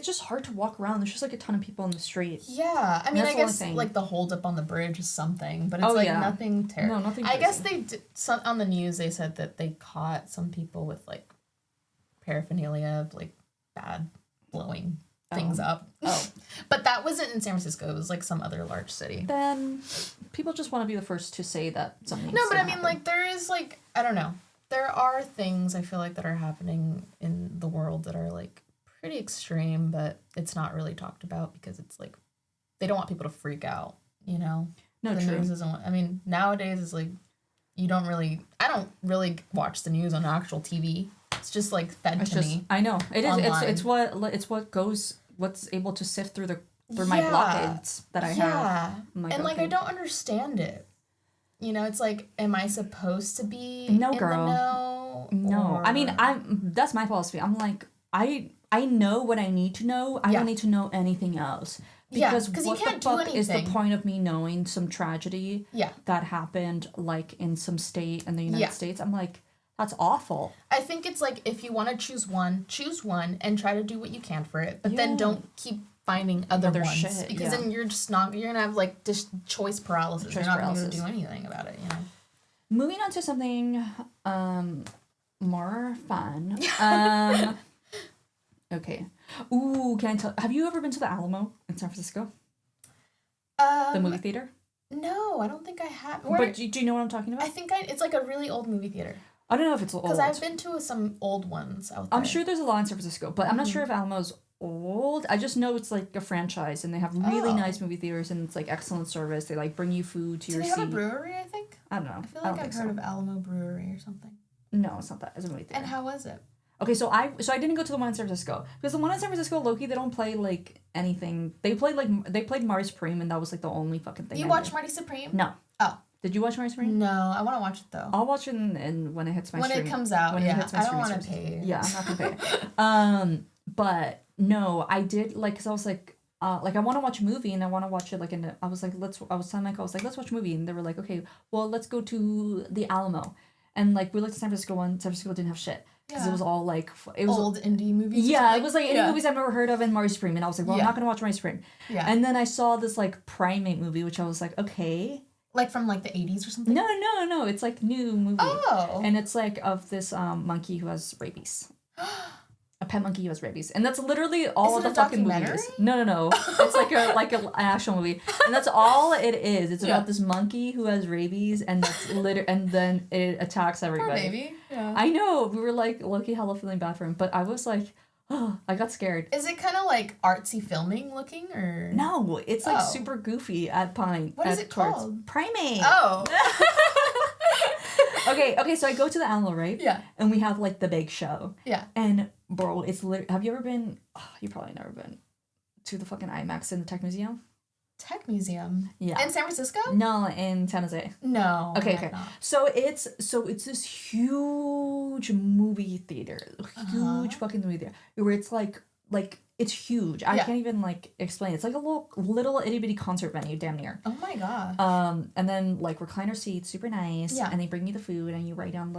just hard to walk around. There's just like a ton of people in the street. Yeah, I mean, I guess like the holdup on the bridge is something, but it's nothing terrible. No, nothing. I guess they did, on the news they said that they caught some people with like paraphernalia of like bad. Blowing things up. But that wasn't in San Francisco. It was like some other large city. Then people just want to be the first to say that something. No, but I mean, like, there is like, I don't know. There are things I feel like that are happening in the world that are like pretty extreme, but it's not really talked about because it's like they don't want people to freak out, you know? No, the true. News isn't. I mean, nowadays is like I don't really watch the news on actual TV. It's just like fed to me. I know it is. Online. What's able to sift through my blockades that I have. Like, and like I don't understand it. You know, it's like, am I supposed to be no, in girl. the know? No, I mean that's my philosophy. I'm like I know what I need to know. I don't need to know anything else. Because you can't do anything. Is the point of me knowing some tragedy that happened like in some state in the United States? I'm like, that's awful. I think it's like if you want to choose one and try to do what you can for it, but then don't keep finding other ones shit, because then you're just not. You're gonna have like just choice paralysis. You're not gonna do anything about it. You know. Moving on to something more fun. Okay. Ooh, can I tell? Have you ever been to the Alamo in San Francisco? The movie theater? No, I don't think I have. But do you know what I'm talking about? I think it's like a really old movie theater. I don't know if it's old. Because I've been to some old ones out there. I'm sure there's a lot in San Francisco, but I'm not sure if Alamo's old. I just know it's like a franchise, and they have really nice movie theaters, and it's like excellent service. They like bring you food to your seat. Do they have a brewery, I think? I don't know. I feel like I've heard of Alamo Brewery or something. No, it's not that. It's a movie theater. And how was it? Okay, so I didn't go to the one in San Francisco because the one in San Francisco, low-key, they don't play like anything. They played Marty Supreme, and that was like the only fucking thing. You watched Marty Supreme? No. Oh. Did you watch Marty Supreme? No, I want to watch it though. I'll watch it when it hits my stream. When it comes out, I don't want to pay. Yeah, I'm not gonna pay. But no, I did like because I was like I want to watch a movie and I want to watch it like I was telling Michael, I was like, let's watch a movie, and they were like, okay, well, let's go to the Alamo, and like we looked at San Francisco one. San Francisco didn't have shit. Because it was all like it was old indie movies. Yeah, it was like any movies I've never heard of, and Marty Supreme, and I was like, well, I'm not gonna watch Marty Supreme. Yeah. And then I saw this like Primate movie, which I was like, okay. Like from like the 80s or something? No, it's like new movie. Oh. And it's like of this monkey who has rabies. A pet monkey who has rabies, and that's literally all of the fucking movie is. No. It's like an actual movie, and that's all it is. It's about this monkey who has rabies, and that's and then it attacks everybody. Poor baby. Yeah. I know. We were like low-key hella feeling bad for him, but I was like, oh, I got scared. Is it kind of like artsy filming looking, or no? It's like super goofy at Pine. What is it called? Primate. Oh. Okay, so I go to the Alamo, right? Yeah. And we have like the big show. Yeah. And bro, it's literally. Have you ever been? Oh, you probably never been to the fucking IMAX in the Tech Museum. Tech Museum. Yeah. In San Francisco? No, in San Jose. No. Okay. So it's this huge movie theater, huge fucking movie theater where it's like it's huge. I can't even like explain. It's like a little itty bitty concert venue, damn near. Oh my gosh. And then like recliner seats, super nice. Yeah. And they bring you the food and you write down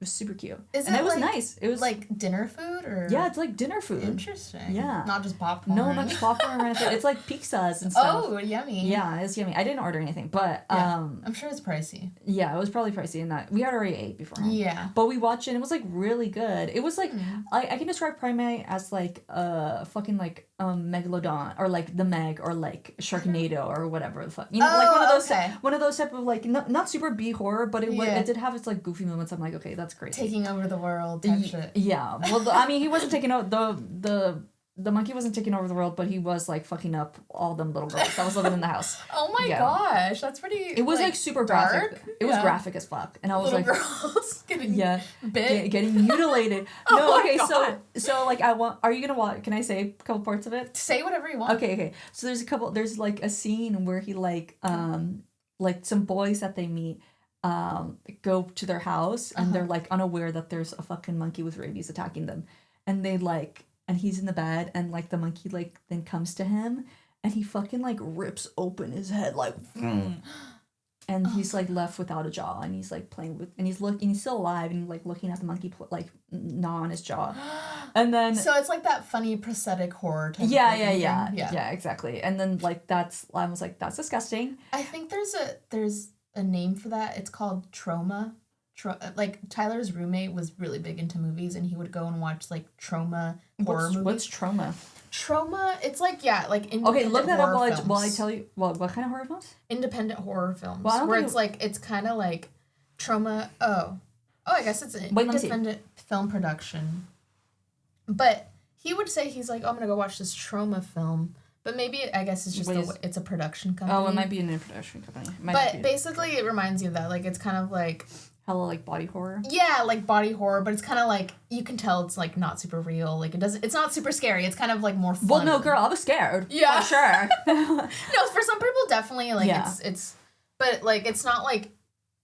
it was super cute. It was nice. It was like dinner food or? Yeah, it's like dinner food. Interesting. Yeah. Not just popcorn. No, not just popcorn or anything. It's like pizzas and stuff. Oh, yummy. Yeah, it's yummy. I didn't order anything, but I'm sure it's pricey. Yeah, it was probably pricey in that we had already ate beforehand. Yeah. But we watched it and it was like really good. It was like I can describe Primate as like fucking like Megalodon or like the Meg or like Sharknado or whatever the fuck. You know, like one of those type of like not super B horror, but it did have its like goofy moments. I'm like, okay, that's great. Taking over the world type shit. Yeah. Well, I mean, he wasn't taking out the monkey wasn't taking over the world, but he was like fucking up all them little girls that was living in the house. Oh my gosh, that's pretty. It was like super dark. Graphic. It was graphic as fuck, and I was little like, girls getting getting mutilated. Oh No, my okay, God. so like are you gonna watch? Can I say a couple parts of it? Say whatever you want. Okay. So there's like a scene where he like some boys that they meet go to their house and they're like unaware that there's a fucking monkey with rabies attacking them, and they like. And he's in the bed, and like the monkey like then comes to him, and he fucking like rips open his head like, and he's like left without a jaw, and he's like playing with, and he's still alive, and like looking at the monkey like gnaw on his jaw, and then so it's like that funny prosthetic horror type. Yeah, exactly. And then like I was like, that's disgusting. I think there's a name for that. It's called trauma. Like Tyler's roommate was really big into movies, and he would go and watch like trauma horror movies. What's trauma? Trauma, it's like independent okay, look that up while I tell you what kind of horror films? Independent horror films. Well, where it's kind of like trauma. I guess it's an independent film production. But he would say he's like, I'm gonna go watch this trauma film. But maybe I guess it's just it's a production company. Oh, it might be a production company. But basically, it reminds you of that. Like it's kind of like. Hella like body horror. Yeah, like body horror, but it's kind of like you can tell it's like not super real. Like it's not super scary. It's kind of like more fun. Well, no, girl, I was scared. Yeah, for sure. No, for some people definitely like it's, but like it's not like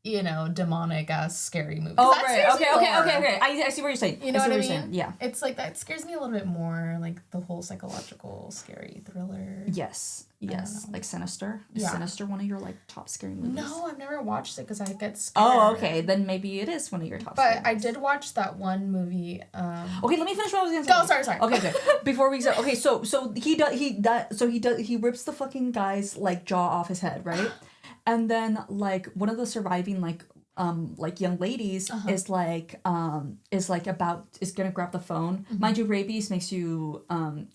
demonic ass scary movie. Oh right, okay. I see what you're saying. You know what I mean? Yeah. It's like that scares me a little bit more, like the whole psychological scary thriller. Yes, like Sinister. Is Sinister one of your like top scary movies? No, I've never watched it because I get scared. Oh, okay, then maybe it is one of your top. But I did watch that one movie. Okay, let me finish what I was gonna say. Go, sorry. Okay, good. Before we start, okay, so he rips the fucking guy's like jaw off his head, right? And then like one of the surviving like young ladies is gonna grab the phone. Mm-hmm. Mind you, rabies makes you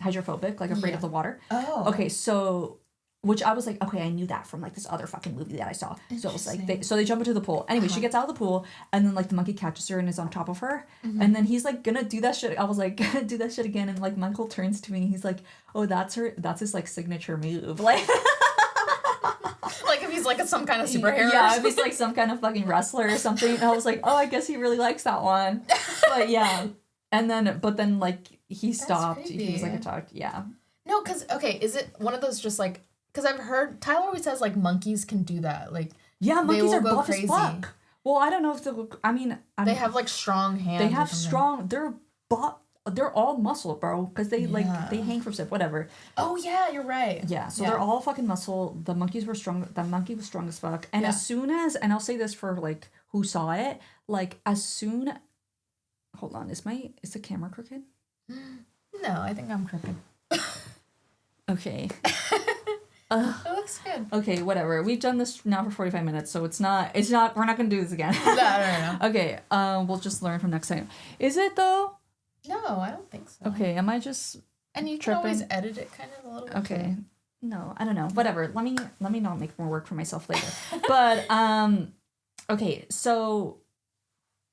hydrophobic, like afraid of the water. Oh. Okay, so which I was like, okay, I knew that from like this other fucking movie that I saw. So it was like they jump into the pool. Anyway, she gets out of the pool and then like the monkey catches her and is on top of her. Mm-hmm. And then he's like gonna do that shit. I was like, gonna do that shit again, and like Michael turns to me and he's like, oh, that's his like signature move. Like like if he's like some kind of superhero. Yeah, if he's like some kind of fucking wrestler or something. And I was like, oh, I guess he really likes that one. But yeah. But then like he stopped. He was like attacked. Yeah. No, is it one of those just like, because I've heard Tyler always says like monkeys can do that. Like monkeys are buff as fuck. Well, I don't know if they have like strong hands. They have strong. They're all muscle, bro, because they hang from stuff, whatever. Oh yeah, you're right. Yeah, so they're all fucking muscle. The monkeys were strong. The monkey was strong as fuck. And as soon as, and I'll say this for like who saw it, like as soon. Hold on, is the camera crooked? No, I think I'm crooked. Okay. It looks good. Okay, whatever. We've done this now for 45 minutes, so it's not. We're not gonna do this again. No. Okay. We'll just learn from next time. Is it though? No, I don't think so. Okay, am I just And you can always edit it kind of a little bit. Okay. No, I don't know. Whatever. Let me not make more work for myself later. But okay, so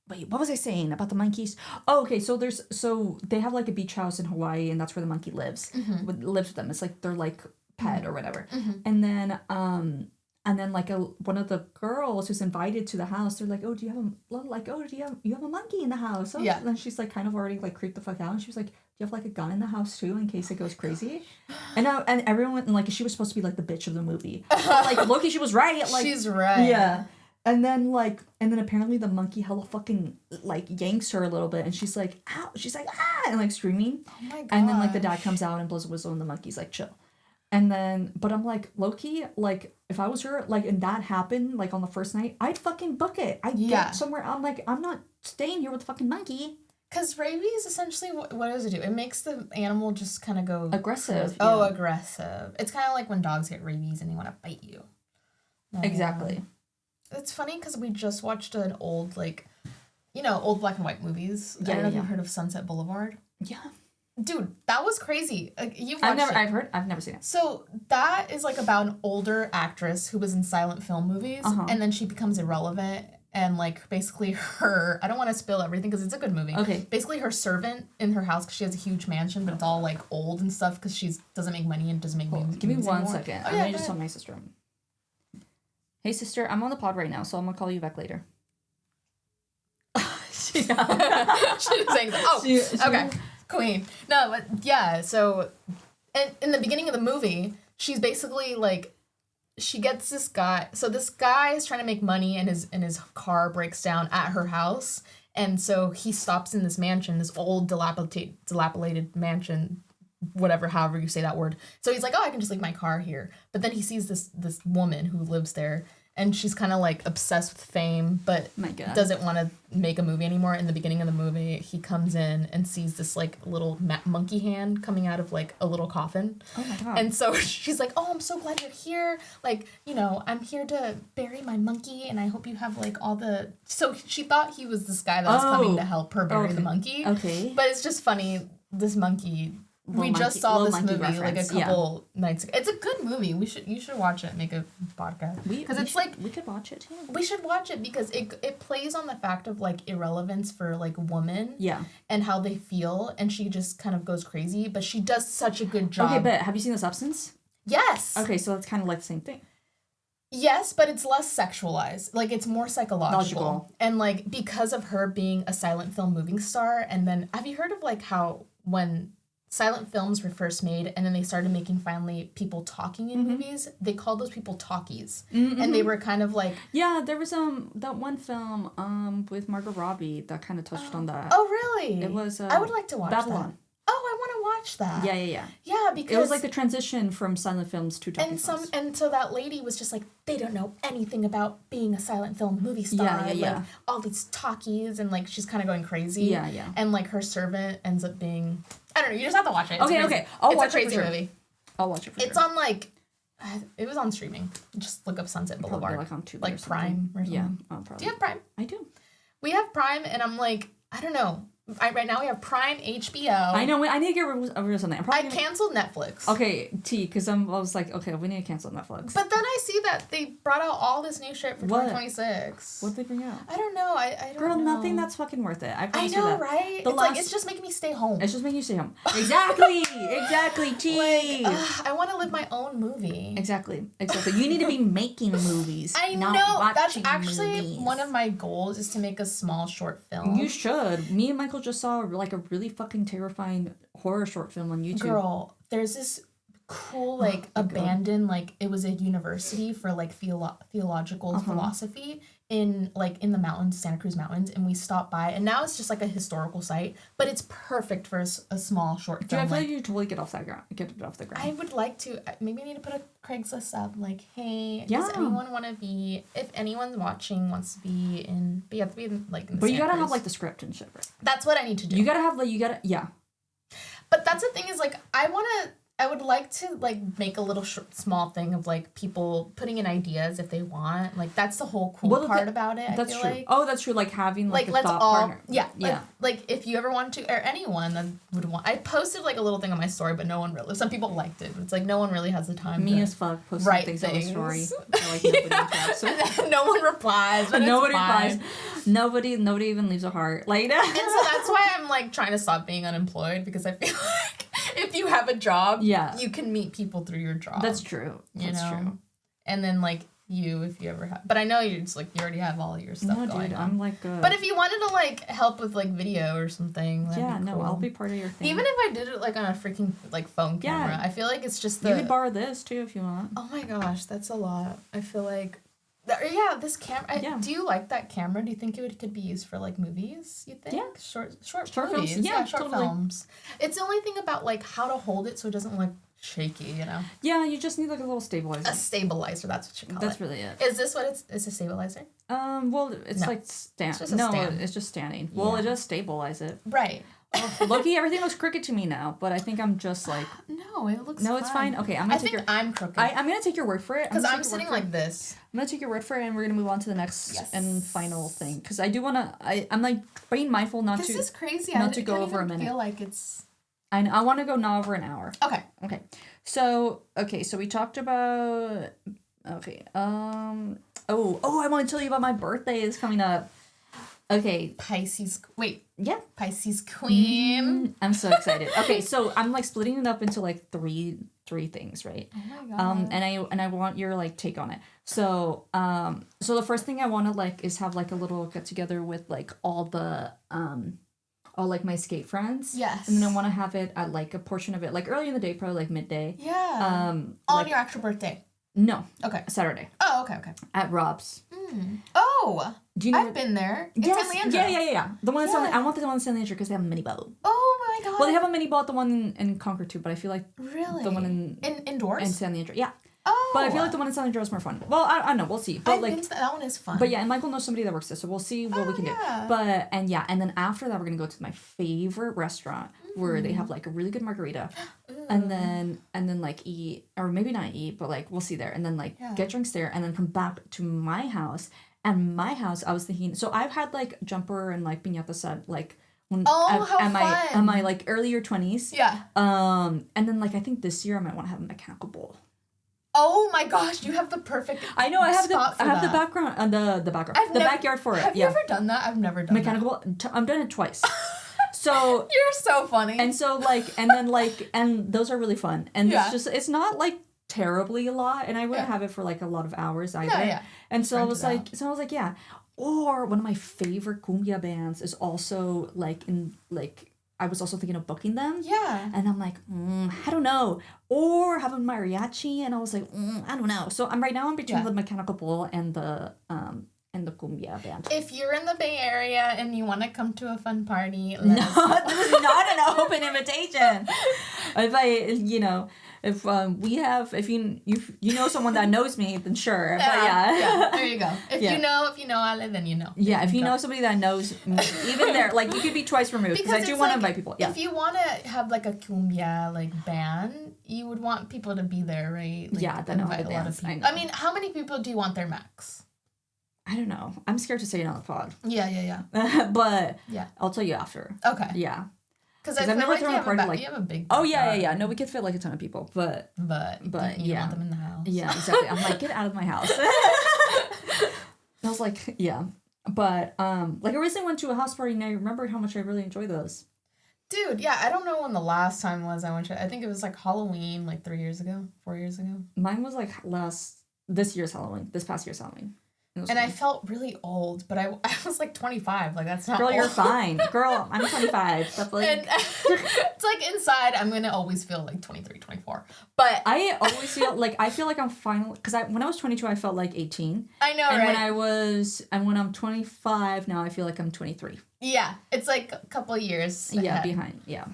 wait, what was I saying about the monkeys? Oh, okay, so they have like a beach house in Hawaii, and that's where the monkey lives. Mm-hmm. Lives with them. It's like they're like pet or whatever. Mm-hmm. And then like one of the girls who's invited to the house, they're like, oh, do you have a monkey in the house? Oh. Yeah. And then she's like kind of already like creeped the fuck out, and she was like, do you have like a gun in the house too in case it goes crazy? And everyone, like, she was supposed to be like the bitch of the movie, but, like Loki, she was right. Like, she's right. Yeah. And then apparently the monkey hella fucking like yanks her a little bit, and she's like, ow, she's like, ah, and like screaming. Oh my god. And then like the dad comes out and blows a whistle, and the monkey's like, chill. And then, but I'm like, low-key, like, if I was her, like, and that happened, like, on the first night, I'd fucking book it. I'd get somewhere. I'm like, I'm not staying here with the fucking monkey. Because rabies, essentially, what does it do? It makes the animal just kind of go... Aggressive. Oh, aggressive. It's kind of like when dogs get rabies and they want to bite you. Exactly. It's funny because we just watched an old, like, old black and white movies. I don't know if you've heard of Sunset Boulevard. Yeah. Dude, that was crazy. Like, you've watched I've never seen it. So that is like about an older actress who was in silent film movies, and then she becomes irrelevant, and like basically I don't want to spill everything because it's a good movie. Okay. Basically her servant in her house, because she has a huge mansion, but it's all like old and stuff because she doesn't make money and doesn't make movies. Give me 1 second. Oh, I'm gonna just tell my sister. Hey sister, I'm on the pod right now, so I'm gonna call you back later. She's saying, okay. Queen. No, but yeah, so in the beginning of the movie, she's basically like, she gets this guy. So this guy is trying to make money, and his car breaks down at her house. And so he stops in this mansion, this old dilapidated mansion, whatever, however you say that word. So he's like, oh, I can just leave my car here. But then he sees this woman who lives there, and she's kind of like obsessed with fame, but doesn't want to make a movie anymore. In the beginning of the movie, he comes in and sees this like little monkey hand coming out of like a little coffin. Oh my god. And so she's like, oh, I'm so glad you're here. Like, I'm here to bury my monkey, and I hope you have like all the... So she thought he was this guy that was coming to help her bury the monkey. Okay. But it's just funny, this monkey... We just saw this movie like a couple nights ago. It's a good movie. You should watch it and make a podcast. Because it's like... We could watch it too. We should watch it because it plays on the fact of like irrelevance for like women. Yeah. And how they feel. And she just kind of goes crazy. But she does such a good job. Okay, but have you seen The Substance? Yes. Okay, so it's kind of like the same thing. Yes, but it's less sexualized. Like, it's more psychological. And like, because of her being a silent film movie star, and then... Have you heard of like how when... silent films were first made, and then they started making finally people talking in movies. They called those people talkies, and they were kind of like there was that one film with Margot Robbie that kind of touched on that. Oh really? It was I would like to watch Babylon. That. Oh, I want to watch that. Yeah, because it was like the transition from silent films to talking films. And so that lady was just like, they don't know anything about being a silent film movie star. Like, all these talkies, and like she's kind of going crazy. And like her servant ends up being, I don't know. You just have to watch it. Okay. I'll watch it for sure. Movie. I'll watch it for sure. It's on like, it was on streaming. Just look up Sunset Boulevard. Like on Tubi like Prime or something. Yeah, probably. Do you have Prime? I do. We have Prime, and I'm like, I don't know. Right now we have Prime, HBO. I know. I need to get rid of something. I canceled Netflix. Okay, because I was like, okay, we need to cancel Netflix. But then I see that they brought out all this new shit for 2026. What did they bring out? I don't know. I don't know. Girl, nothing that's fucking worth it. I know, that. Right? It's just making me stay home. It's just making you stay home. Exactly. T. I want to live my own movie. Exactly. You need to be making movies. I know. That's actually one of my goals, is to make a small short film. You should. Me and Michael just saw like a really fucking terrifying horror short film on YouTube. Girl, there's this cool abandoned it was a university for like theological philosophy in the mountains, Santa Cruz Mountains, and we stopped by, and now it's just like a historical site, but it's perfect for a small short film. Dude, I feel like you totally get it off the ground. I would like to. Maybe I need to put a Craigslist up, like, hey, does anyone want to be, if anyone's watching wants to be in, but you have to be in like in the But Santa you gotta Cruz. have like the script and shit, right? That's what I need to do. You gotta have But that's the thing, is like, I would like to like make a little small thing of like people putting in ideas if they want. Like, that's the whole cool part about it. That's I feel true. Like. Oh, that's true. Like having like a let's thought all partner. Yeah. Like if you ever want to, or anyone that would want. I posted like a little thing on my story, but no one really. Some people liked it. But it's like no one really has the time. Me as fuck posting things on the story. Like nobody interacts. No one replies. But nobody replies. Nobody even leaves a heart. Like that. And so that's why I'm like trying to stop being unemployed, because I feel like if you have a job, you can meet people through your job. That's true. That's true. And then like if you ever have, but I know you already have all your stuff going on. I'm like good. But if you wanted to like help with like video or something, that'd be cool. I'll be part of your thing. Even if I did it like on a freaking like phone camera, I feel like it's just you could borrow this too if you want. Oh my gosh, that's a lot. I feel like this camera. Do you like that camera? Do you think it could be used for like movies? You think? Yeah. Short films. Yeah, short films. It's the only thing about like how to hold it so it doesn't look shaky, you know? Yeah, you just need like a little stabilizer. A stabilizer, that's what you call it. That's really it. Is this what it's a stabilizer? Well, it's like stand. It's just standing. Well, it does stabilize it. Right. Loki, everything looks crooked to me now, but I think I'm just like... No, it looks No, it's fine. Okay, I'm gonna take I'm crooked. I'm gonna take your word for it. Because I'm sitting like this. I'm gonna take your word for it, and we're gonna move on to the next and final thing. Because I do wanna... I'm like being mindful not to... This is crazy. Not to go over a minute. I feel like it's... I want to go not over an hour. Okay. So we talked about... Okay. I want to tell you about my birthday is coming up. Okay. Pisces. Wait. Yeah. Pisces queen. I'm so excited. Okay, so I'm like splitting it up into like three things, right? Oh my god. And I want your like take on it. So the first thing I want to like is have like a little get together with like all like my skate friends. Yes. And then I want to have it at like a portion of it like early in the day, probably like midday. Yeah. On your actual birthday. No. Okay. Saturday. Oh, okay. At Rob's. Oh. Do you know? I've been there. It's yes. San Leandro. Yeah. The one that's I want the one in San Leandro because they have a mini boat. Oh my god. Well, they have a mini boat, the one in Concord too, but I feel like really the one in indoors in San Leandro. Yeah. Oh. But I feel like the one in San Leandro is more fun. Well, I don't know. We'll see. But I've been to that one is fun. But yeah, and Michael knows somebody that works there, so we'll see what we can do. But and then after that, we're gonna go to my favorite restaurant where they have like a really good margarita, and then like eat, or maybe not eat, but like we'll see there, and then like get drinks there, and then come back to my house. And my house, I was thinking, so I've had like jumper and like piñata set like when how at my like earlier 20s. Yeah. And then like I think this year I might want to have a mechanical bull. Oh my gosh, you have the perfect. I know I have the background the background backyard for it. Have you ever done that? I've never done mechanical. I've done it twice. So you're so funny. And so like and those are really fun. And it's not like terribly a lot, and I wouldn't have it for like a lot of hours either. Yeah. And so I was like, yeah. Or one of my favorite cumbia bands is also like I was also thinking of booking them. Yeah. And I'm like, I don't know. Or have a mariachi, and I was like, I don't know. So I'm between the mechanical bull and the cumbia band. If you're in the Bay Area and you want to come to a fun party, this is not an open invitation. If you know someone that knows me, then sure. Yeah, there you go. If you know Ale, then you know. Yeah, if you know somebody that knows me, even there, like you could be twice removed because I do want to invite people. Yeah. If you want to have like a cumbia like band, you would want people to be there, right? Like, yeah, then invite a lot of people. I mean, how many people do you want there max? I don't know. I'm scared to say it on the pod. Yeah. But I'll tell you after. Okay. Yeah. Because I've never thrown a party like you have a big. Oh yeah. No, we could fit like a ton of people, but you want them in the house. Yeah, exactly. I'm like, get out of my house. I was like, yeah, but like I recently went to a house party and I remembered how much I really enjoy those. Dude, yeah, I don't know when the last time was I went to. I think it was like Halloween, like 4 years ago. Mine was like this past year's Halloween. And I felt really old, but I was like 25. Like, that's not Girl, old. you're fine. Girl, I'm 25. That's like... And it's like inside, I'm going to always feel like 23, 24. But... I always feel like I'm finally... Because when I was 22, I felt like 18. I know, and right? And when I'm 25 now, I feel like I'm 23. Yeah. It's like a couple of years ahead. Behind. Yeah.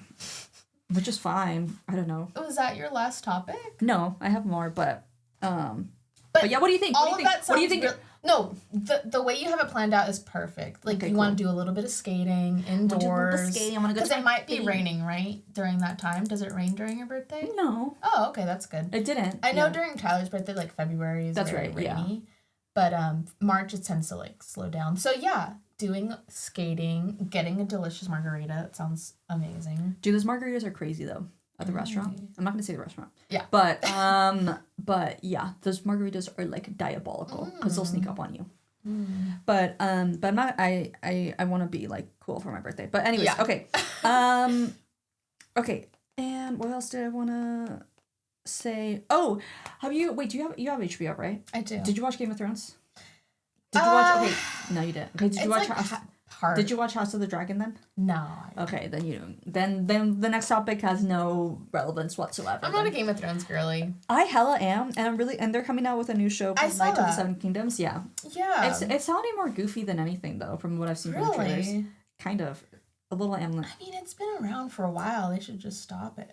Which is fine. I don't know. Was that your last topic? No, I have more, but yeah, what do you think? What do you think? No, the way you have it planned out is perfect. Like, you want to do a little bit of skating indoors. Because it might be raining, right? During that time. Does it rain during your birthday? No. Oh, okay, that's good. It didn't. I know during Tyler's birthday, like February is very rainy. Yeah. But March, it tends to like slow down. So yeah, doing skating, getting a delicious margarita. That sounds amazing. Dude, those margaritas are crazy though. At the restaurant. I'm not gonna say the restaurant. Yeah. But yeah, those margaritas are like diabolical because they'll sneak up on you. But I'm not. I want to be like cool for my birthday. But anyways, okay. Okay. And what else did I want to say? Oh, you have HBO, right? I do. Did you watch Game of Thrones? Did you watch? Okay, no, you didn't. Okay, did you watch? part. Did you watch House of the Dragon then? No. Okay, then you don't. Then the next topic has no relevance whatsoever. I'm not a Game of Thrones girly. I hella am, and they're coming out with a new show called Knights of the Seven Kingdoms. Yeah. Yeah. It's sounding more goofy than anything though, from what I've seen from the trailers. Kind of. A little Amlet. I mean, it's been around for a while. They should just stop it.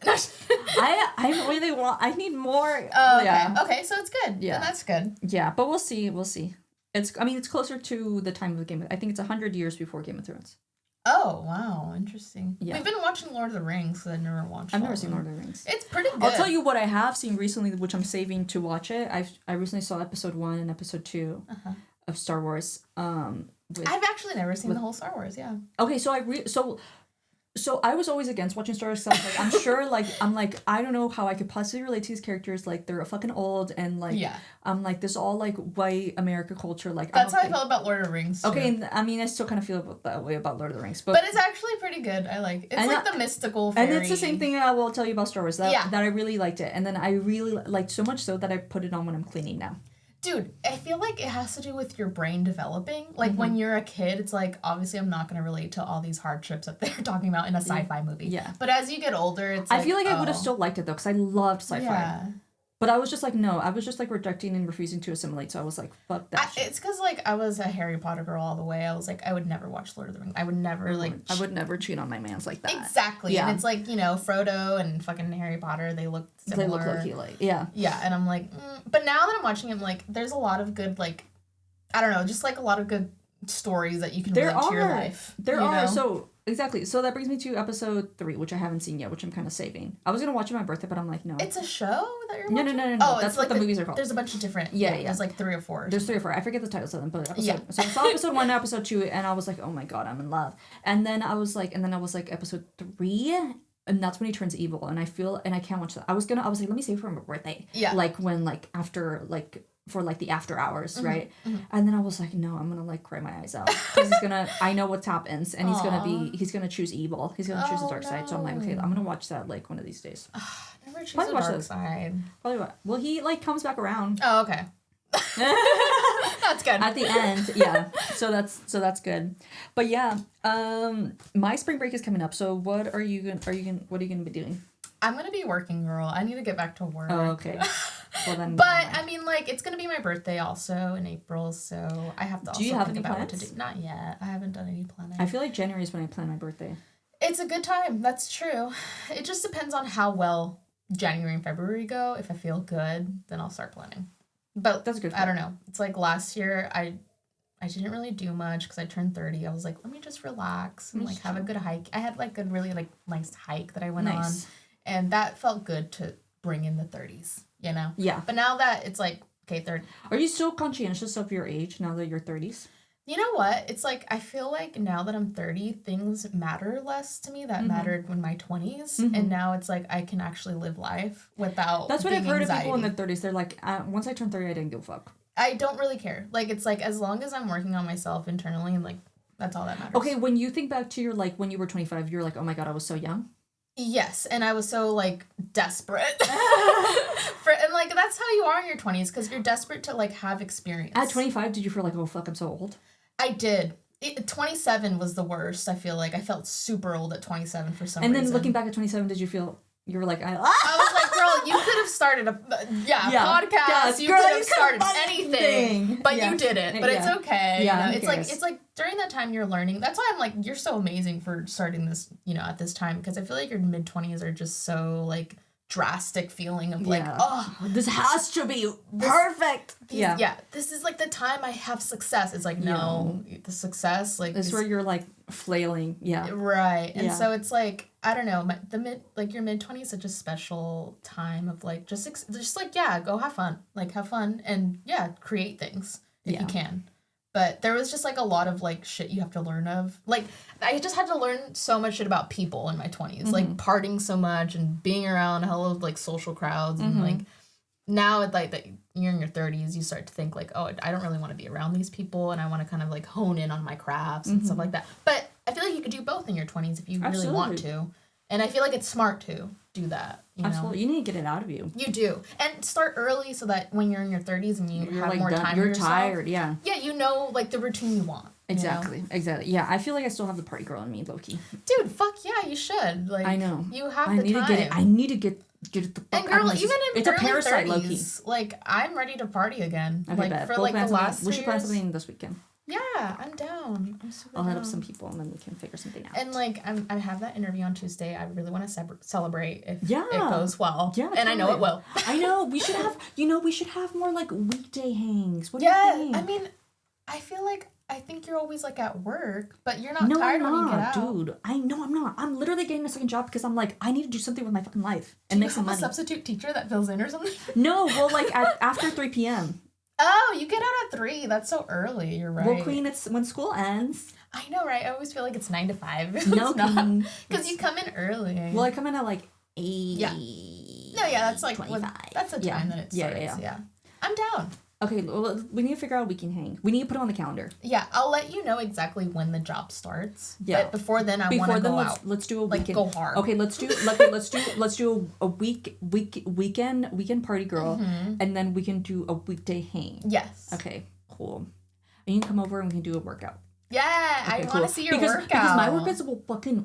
I need more. Oh, okay. Yeah. Okay, so it's good. Yeah. Then that's good. Yeah, but we'll see. It's closer to the time of Game of... I think it's 100 years before Game of Thrones. Oh, wow. Interesting. Yeah. We've been watching Lord of the Rings, because I've never watched I've never seen Lord of the Rings. It's pretty good. I'll tell you what I have seen recently, which I'm saving to watch it. I recently saw episode 1 and episode 2 of Star Wars. I've actually never seen the whole Star Wars, yeah. Okay, so I was always against watching Star Wars. Like, I'm sure, I don't know how I could possibly relate to these characters. Like, they're fucking old, and I'm like, this all like white America culture. Like, that's how I felt about Lord of the Rings. Too. Okay, and I mean, I still kind of feel that way about Lord of the Rings, but it's actually pretty good. I like it. It's like the mystical fairy. And it's the same thing I will tell you about Star Wars. That I really liked it, and then I really liked so much so that I put it on when I'm cleaning now. Dude, I feel like it has to do with your brain developing. Like, when you're a kid, it's like, obviously I'm not going to relate to all these hardships that they're talking about in a sci-fi movie. Yeah. But as you get older, it's I feel like I would have still liked it, though, because I loved sci-fi. Yeah. But I was just like, no. I was just, like, rejecting and refusing to assimilate, so I was like, fuck that shit. It's because, like, I was a Harry Potter girl all the way. I was like, I would never watch Lord of the Rings. I would never, like... I would never cheat on my mans like that. Exactly. Yeah. And it's like, you know, Frodo and fucking Harry Potter, they look similar. They look low-key like, yeah. Yeah, and I'm like, But now that I'm watching it, I'm like, there's a lot of good, like... I don't know, just, like, a lot of good stories that you can relate to your life. There are, so... Exactly. So that brings me to episode 3, which I haven't seen yet, which I'm kind of saving. I was going to watch it on my birthday, but I'm like, no. It's a show that you're watching? No. Oh, that's what the movies are called. There's a bunch of different... Yeah. There's like 3 or 4. There's 3 or 4. I forget the titles of them, but episode... Yeah. So I saw episode 1 and episode 2, and I was like, oh my god, I'm in love. And then I was like, episode 3... And that's when he turns evil, and I can't watch that. I was like, let me save it for my birthday. Yeah. Like, when, like, after, like... For, like, the after hours, right? Mm-hmm. And then I was like, no, I'm gonna, like, cry my eyes out. Because I know what happens, and he's gonna choose evil. He's gonna choose the dark side. So I'm like, okay, I'm gonna watch that, like, one of these days. Never choose the dark side. Probably what? Well, he, like, comes back around. Oh, okay. That's good. At the end, yeah. So that's good. But yeah, my spring break is coming up. So what are you gonna be doing? I'm gonna be working, girl. I need to get back to work. Oh, okay. Well then. But I mean, like, it's gonna be my birthday also in April, so I have to also think about what to do. Not yet. I haven't done any planning. I feel like January is when I plan my birthday. It's a good time. That's true. It just depends on how well January and February go. If I feel good, then I'll start planning. But that's good. I don't know. It's like last year I didn't really do much because I turned 30. I was like, let me just relax and like have a good hike. I had like a really like nice hike that I went on. And that felt good to bring in the 30s, you know? Yeah. But now that it's like, okay, 30. Are you still conscientious of your age now that you're 30s? You know what? It's like, I feel like now that I'm 30, things matter less to me that mattered when my 20s. Mm-hmm. And now it's like, I can actually live life without That's what I've heard anxiety. Of people in their 30s. They're like, once I turned 30, I didn't give a fuck. I don't really care. Like, it's like, as long as I'm working on myself internally, and like, that's all that matters. Okay, when you think back to your, like, when you were 25, you're like, oh my god, I was so young. Yes, and I was so, like, desperate. And, like, that's how you are in your 20s, because you're desperate to, like, have experience. At 25, did you feel like, oh, fuck, I'm so old? I did. 27 was the worst, I feel like. I felt super old at 27 for some reason. And then looking back at 27, did you feel... You were like, I was like, girl, you could have started a podcast. Yes, you could have started anything. But you didn't. But it's okay. Yeah, you know? It's like during that time you're learning. That's why I'm like, you're so amazing for starting this, you know, at this time. Because I feel like your mid-20s are just so like drastic feeling of like, oh, this has to be perfect. This is like the time I have success. It's like, no, the success, like this is where you're like flailing. Yeah. Right. And so it's like, I don't know, your mid-20s is such a special time of like, just like, go have fun. Like, have fun and create things if you can. But there was just like a lot of like shit you have to learn of. Like, I just had to learn so much shit about people in my 20s. Like, partying so much and being around hella like social crowds. And like, now it's like that you're in your 30s, you start to think like, oh, I don't really want to be around these people. And I want to kind of like hone in on my crafts and stuff like that. But I feel like you could do both in your 20s if you really want to. And I feel like it's smart to do that. You know? You need to get it out of you. You do. And start early so that when you're in your 30s and you're have like more time you're yourself, tired, Yeah, you know, like, the routine you want. Exactly. Yeah, I feel like I still have the party girl in me, low-key. Dude, fuck yeah, you should. Like, I know. You have the time. I need to get it the fuck and girl, even in it's a parasite, 30s, low-key. Like, I'm ready to party again. Okay, like, for like the last 3 years. We should plan something this weekend. Yeah, I'm down. I'm super I'll hit up some people and then we can figure something out. And like I have that interview on Tuesday. I really want to celebrate if it goes well. Yeah, and I know it will. I know we should have more like weekday hangs. What do you think? I mean, I think you're always like at work, but you're not tired when you get out. Dude, I know I'm not. I'm literally getting a second job because I'm like I need to do something with my fucking life and make some money. Do you have a substitute teacher that fills in or something? No, well like after 3 p.m. Oh, you get out at 3. That's so early. You're right. Well, Queen, it's when school ends. I know, right? I always feel like it's 9 to 5. No, because you come in early. Well, I come in at like 8. Yeah. No, yeah, that's like 25. That's the time that it starts. Yeah. I'm down. Okay, well, we need to figure out a weekend hang. We need to put it on the calendar. Yeah, I'll let you know exactly when the job starts. Yeah. But before then, I want to go out. Let's do a weekend. Go hard. Okay, let's do a weekend party girl, and then we can do a weekday hang. Yes. Okay, cool. And you can come over and we can do a workout. Yeah, okay, I want to see your workout. Because my workouts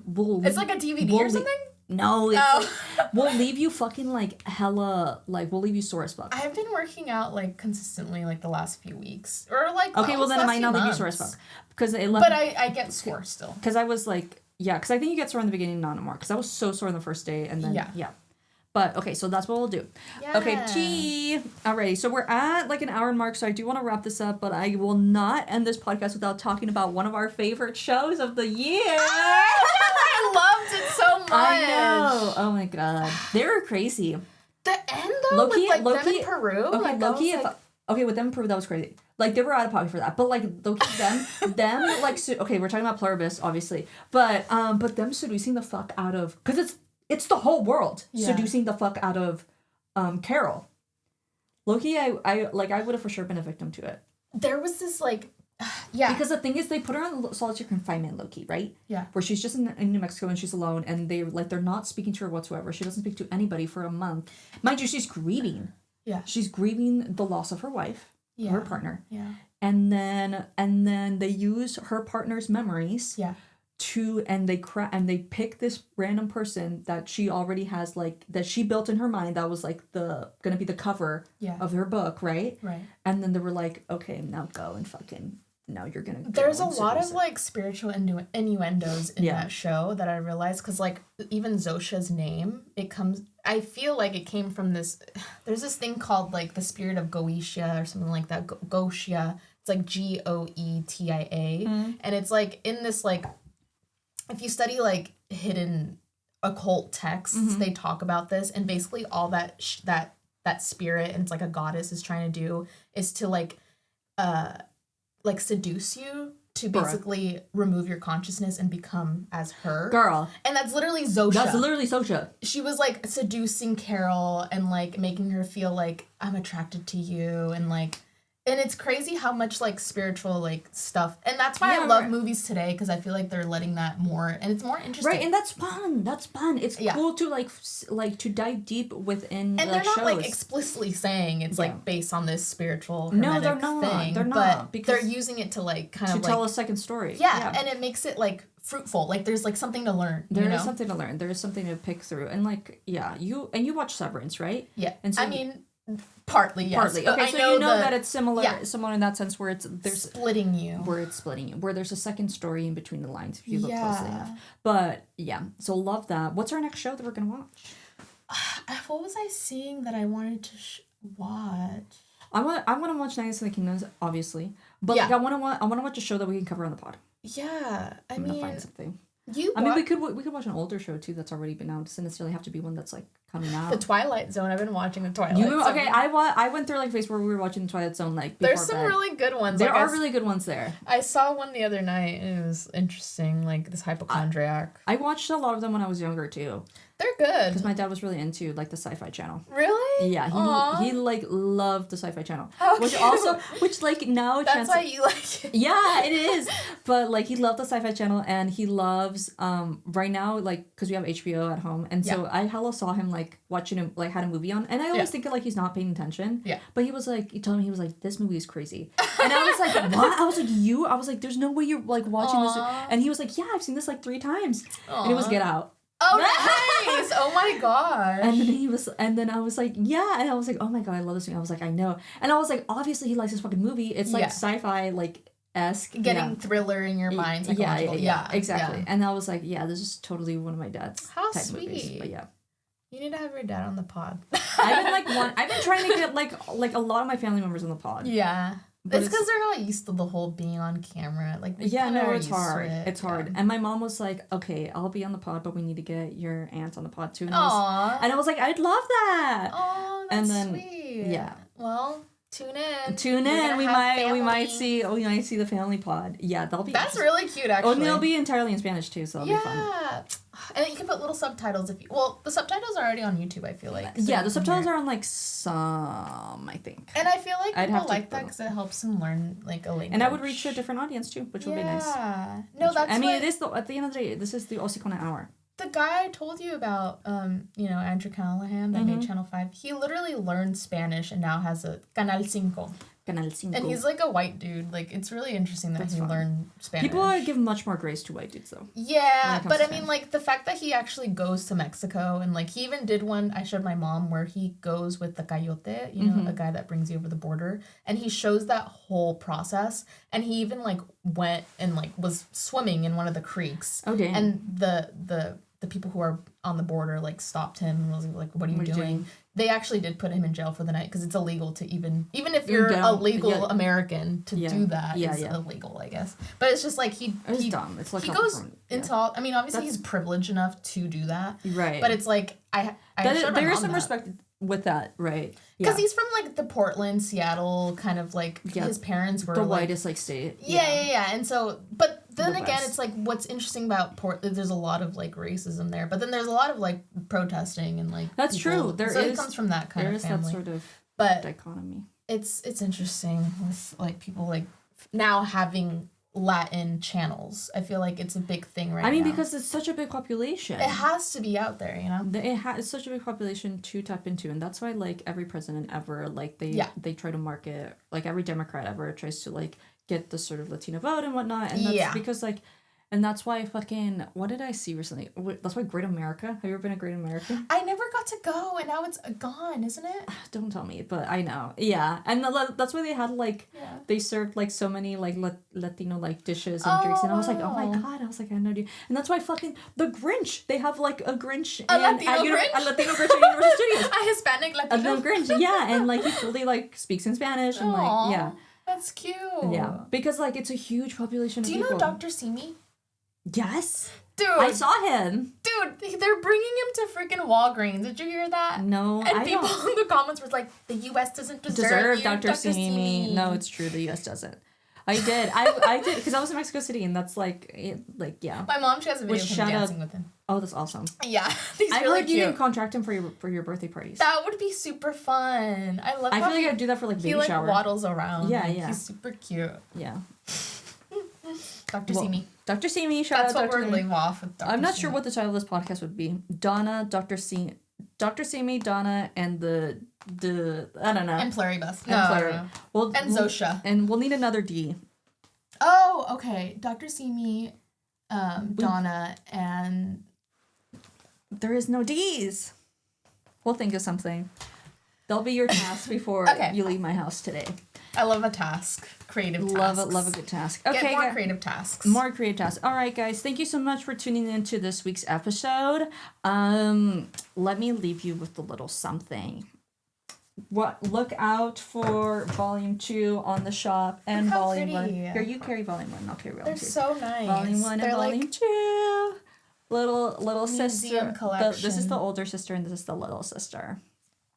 will. It's like a DVD or something. No, it's like, we'll leave you fucking like hella like we'll leave you sore as fuck. I've been working out like consistently like the last few weeks or like okay, well then it might not leave you sore as fuck because but I get sore still because I was like because I think you get sore in the beginning, not anymore because I was so sore on the first day and then yeah. But okay, so that's what we'll do. Yeah. Okay, tea. Alrighty, so we're at like an hour mark, so I do want to wrap this up, but I will not end this podcast without talking about one of our favorite shows of the year. I loved it so much. I know. Oh my god, they were crazy. The end though, with like them in Peru. Okay, like, Loki. Okay, with them in Peru, that was crazy. Like they were out of pocket for that, but like Loki, them like okay, we're talking about Pluribus, obviously, but them seducing the fuck out of because it's the whole world seducing the fuck out of Carol. Loki, I would have for sure been a victim to it. There was this like yeah. Because the thing is they put her on solitary confinement, Loki, right? Yeah. Where she's just in New Mexico and she's alone and they're not speaking to her whatsoever. She doesn't speak to anybody for a month. Mind you, she's grieving. Yeah. She's grieving the loss of her wife, her partner. Yeah. And then they use her partner's memories. Yeah. And they pick this random person that she already has like that she built in her mind that was like gonna be the cover of her book, right? Right. And then they were like, okay, now go and fucking now you're gonna. There's a lot of like spiritual innuendos in that show that I realized because like even Zosha's name I feel like it came from this. There's this thing called like the spirit of Goetia or something like that. Goetia. It's like Goetia, and it's like in this like. If you study, like, hidden occult texts, they talk about this, and basically all that spirit, and it's like a goddess is trying to do, is to, like seduce you to basically remove your consciousness and become as her. Girl. And that's literally Zosha. She was, like, seducing Carol and, like, making her feel like, I'm attracted to you, and, like... And it's crazy how much, like, spiritual, like, stuff... And that's why I love movies today, because I feel like they're letting that more... And it's more interesting. Right, and that's fun. It's cool to, like, to dive deep within and they're not, like, explicitly saying it's, like, based on this spiritual hermetic thing. They're not. Because they're using it to, like, kind of, to tell a second story. Yeah, and it makes it, like, fruitful. Like, there's, like, something to learn. There is something to learn. There is something to pick through. And, like, you watch Severance, right? Yeah. And so partly, yes. Partly. Okay, so you know that it's similar in that sense where there's splitting you. Where there's a second story in between the lines if you look closely enough. But yeah, so love that. What's our next show that we're gonna watch? What was I seeing that I wanted to watch? I want to watch Knights of the Kingdoms, obviously, but like I want to watch a show that we can cover on the pod. Yeah, I'm gonna find something. We could watch an older show too that's already been out. It doesn't necessarily have to be one that's like coming out. The Twilight Zone. I've been watching the Twilight Zone. Okay, I went through like a phase where we were watching the Twilight Zone like before There's some really good ones. There are really good ones there. I saw one the other night and it was interesting, like this hypochondriac. I watched a lot of them when I was younger too. They're good. Because my dad was really into like the Sci-Fi Channel. Really? Yeah, he like loved the Sci-Fi Channel. Okay. Which like now that's why you like it. Yeah, it is. But like he loved the Sci-Fi Channel and he loves right now like because we have HBO at home and so I hella saw him like watching him like had a movie on, and I always think like he's not paying attention. Yeah. But he was like, he told me, he was like, this movie is crazy, and I was like, what? I was like, there's no way you're like watching this, and he was like, yeah, I've seen this like 3 times, and it was Get Out. Oh, nice! Oh my gosh! And then I was like, yeah, and I was like, oh my god, I love this movie. I was like, I know, and I was like, obviously he likes this fucking movie. It's like sci-fi, like esque, getting thriller in your mind. Yeah, exactly. And I was like, yeah, this is totally one of my dad's type movies. But yeah, you need to have your dad on the pod. I've been trying to get like a lot of my family members on the pod. Yeah. But it's because they're not used to the whole being on camera. Like, it's hard. It's hard. And my mom was like, okay, I'll be on the pod, but we need to get your aunt on the pod too. And I was like, I'd love that. Oh, that's sweet. Yeah. Well, tune in. We might see the family pod. Yeah, that's really cute, actually. Oh, and they'll be entirely in Spanish too, so it'll be fun. Yeah. And you can put little subtitles if you... Well, the subtitles are already on YouTube, I feel like. So yeah, the subtitles are on, like, some, I think. And I feel like people like that because it helps them learn, like, a language. And I would reach a different audience, too, which would be nice. Yeah. No, that's I mean, it is, at the end of the day, this is the Osikona Hour. The guy I told you about, Andrew Callahan that made Channel 5, he literally learned Spanish and now has a Canal 5. And he's like a white dude. Like, it's really interesting that he learned Spanish. People give much more grace to white dudes, though. Yeah, but I mean, like, the fact that he actually goes to Mexico, and, like, he even did one I showed my mom where he goes with the coyote, a guy that brings you over the border, and he shows that whole process, and he even, like, went and, like, was swimming in one of the creeks. Oh, damn. And the people who are on the border, like, stopped him and was like, what are you doing? They actually did put him in jail for the night because it's illegal to even if you're a legal American to do that is illegal, I guess. But it's just like it's dumb. It's like he goes into all. I mean, obviously he's privileged enough to do that, right? But it's like there is some respect with that, right? Because he's from like the Portland, Seattle kind of like his parents were the like, whitest like state. Yeah. And so, but then again, it's like what's interesting about Portland. There's a lot of like racism there, but then there's a lot of like protesting and like that's people. True. It comes from that kind of family. That sort of dichotomy. It's interesting with like people like now having Latin channels. I feel like it's a big thing right now. I mean, because it's such a big population. It has to be out there, It's such a big population to tap into, and that's why like every president ever like they try to market, like every Democrat ever tries to like get the sort of Latino vote and whatnot, and that's because like. And that's why what did I see recently? That's why Great America. Have you ever been to Great America? I never got to go, and now it's gone, isn't it? Don't tell me, but I know. Yeah, and that's why they had like they served like so many like Latino like dishes and drinks, and I was like, oh my god, I was like, I know you. And that's why fucking the Grinch. They have like a Grinch, a Latino Grinch at Universal Studios. A Hispanic Latino. A Grinch, yeah, and like he fully like speaks in Spanish and like yeah. That's cute. Yeah, because like it's a huge population. Do you know Dr. Simi? Yes. Dude. I saw him. Dude, they're bringing him to freaking Walgreens. Did you hear that? No, and people in the comments were like, the U.S. doesn't deserve Dr. Simi. No, it's true. The U.S. doesn't. I did. I did because I was in Mexico City, and that's like yeah. My mom, she has a video of him dancing with him. Oh, that's awesome. Yeah, he's I really heard cute. You can contract him for your birthday parties. That would be super fun. I love. I feel like I'd do that for like baby shower. He like waddles around. Yeah. He's super cute. Yeah. Dr. Simi. Dr. Simi, shout out Dr. That's what we're leaving off with Dr. I'm not sure what the title of this podcast would be. Donna, Dr. Simi, Donna, and the I don't know. And Pluribus. No. Well, and Zosha. And we'll need another D. Oh, okay. Dr. Simi, Donna, and... There is no D's. We'll think of something. They'll be your task before you leave my house today. I love a task. Creative tasks. Love a good task. Okay, get more creative tasks. More creative tasks. All right, guys. Thank you so much for tuning in to this week's episode. Let me leave you with a little something. Look out for Volume 2 on the shop and Volume 1. Here, you carry Volume 1. I'll carry Volume 2. They're so nice. Volume 1 and Volume 2. Little sister. Collection. This is the older sister and this is the little sister.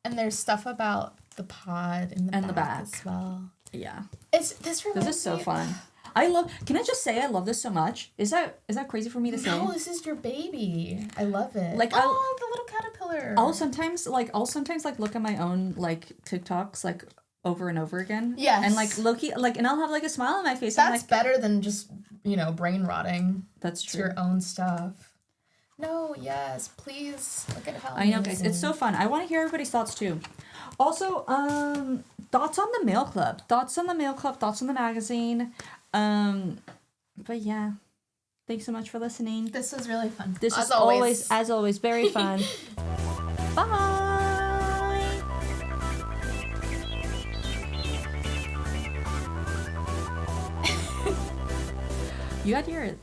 And there's stuff about the pod in the back as well. Yeah. This is so fun. Can I just say I love this so much? Is that crazy for me to say? No, this is your baby. I love it. Like the little caterpillar. I'll sometimes look at my own like TikToks like over and over again. Yes. And like Loki and I'll have like a smile on my face. That's better than just, brain rotting. That's true. It's your own stuff. No, yes, please look at how I know, guys. It's so fun. I want to hear everybody's thoughts too. Also, thoughts on the mail club. Thoughts on the mail club. Thoughts on the magazine. But yeah, thanks so much for listening. This was really fun. This is always, as always, very fun. Bye. You had your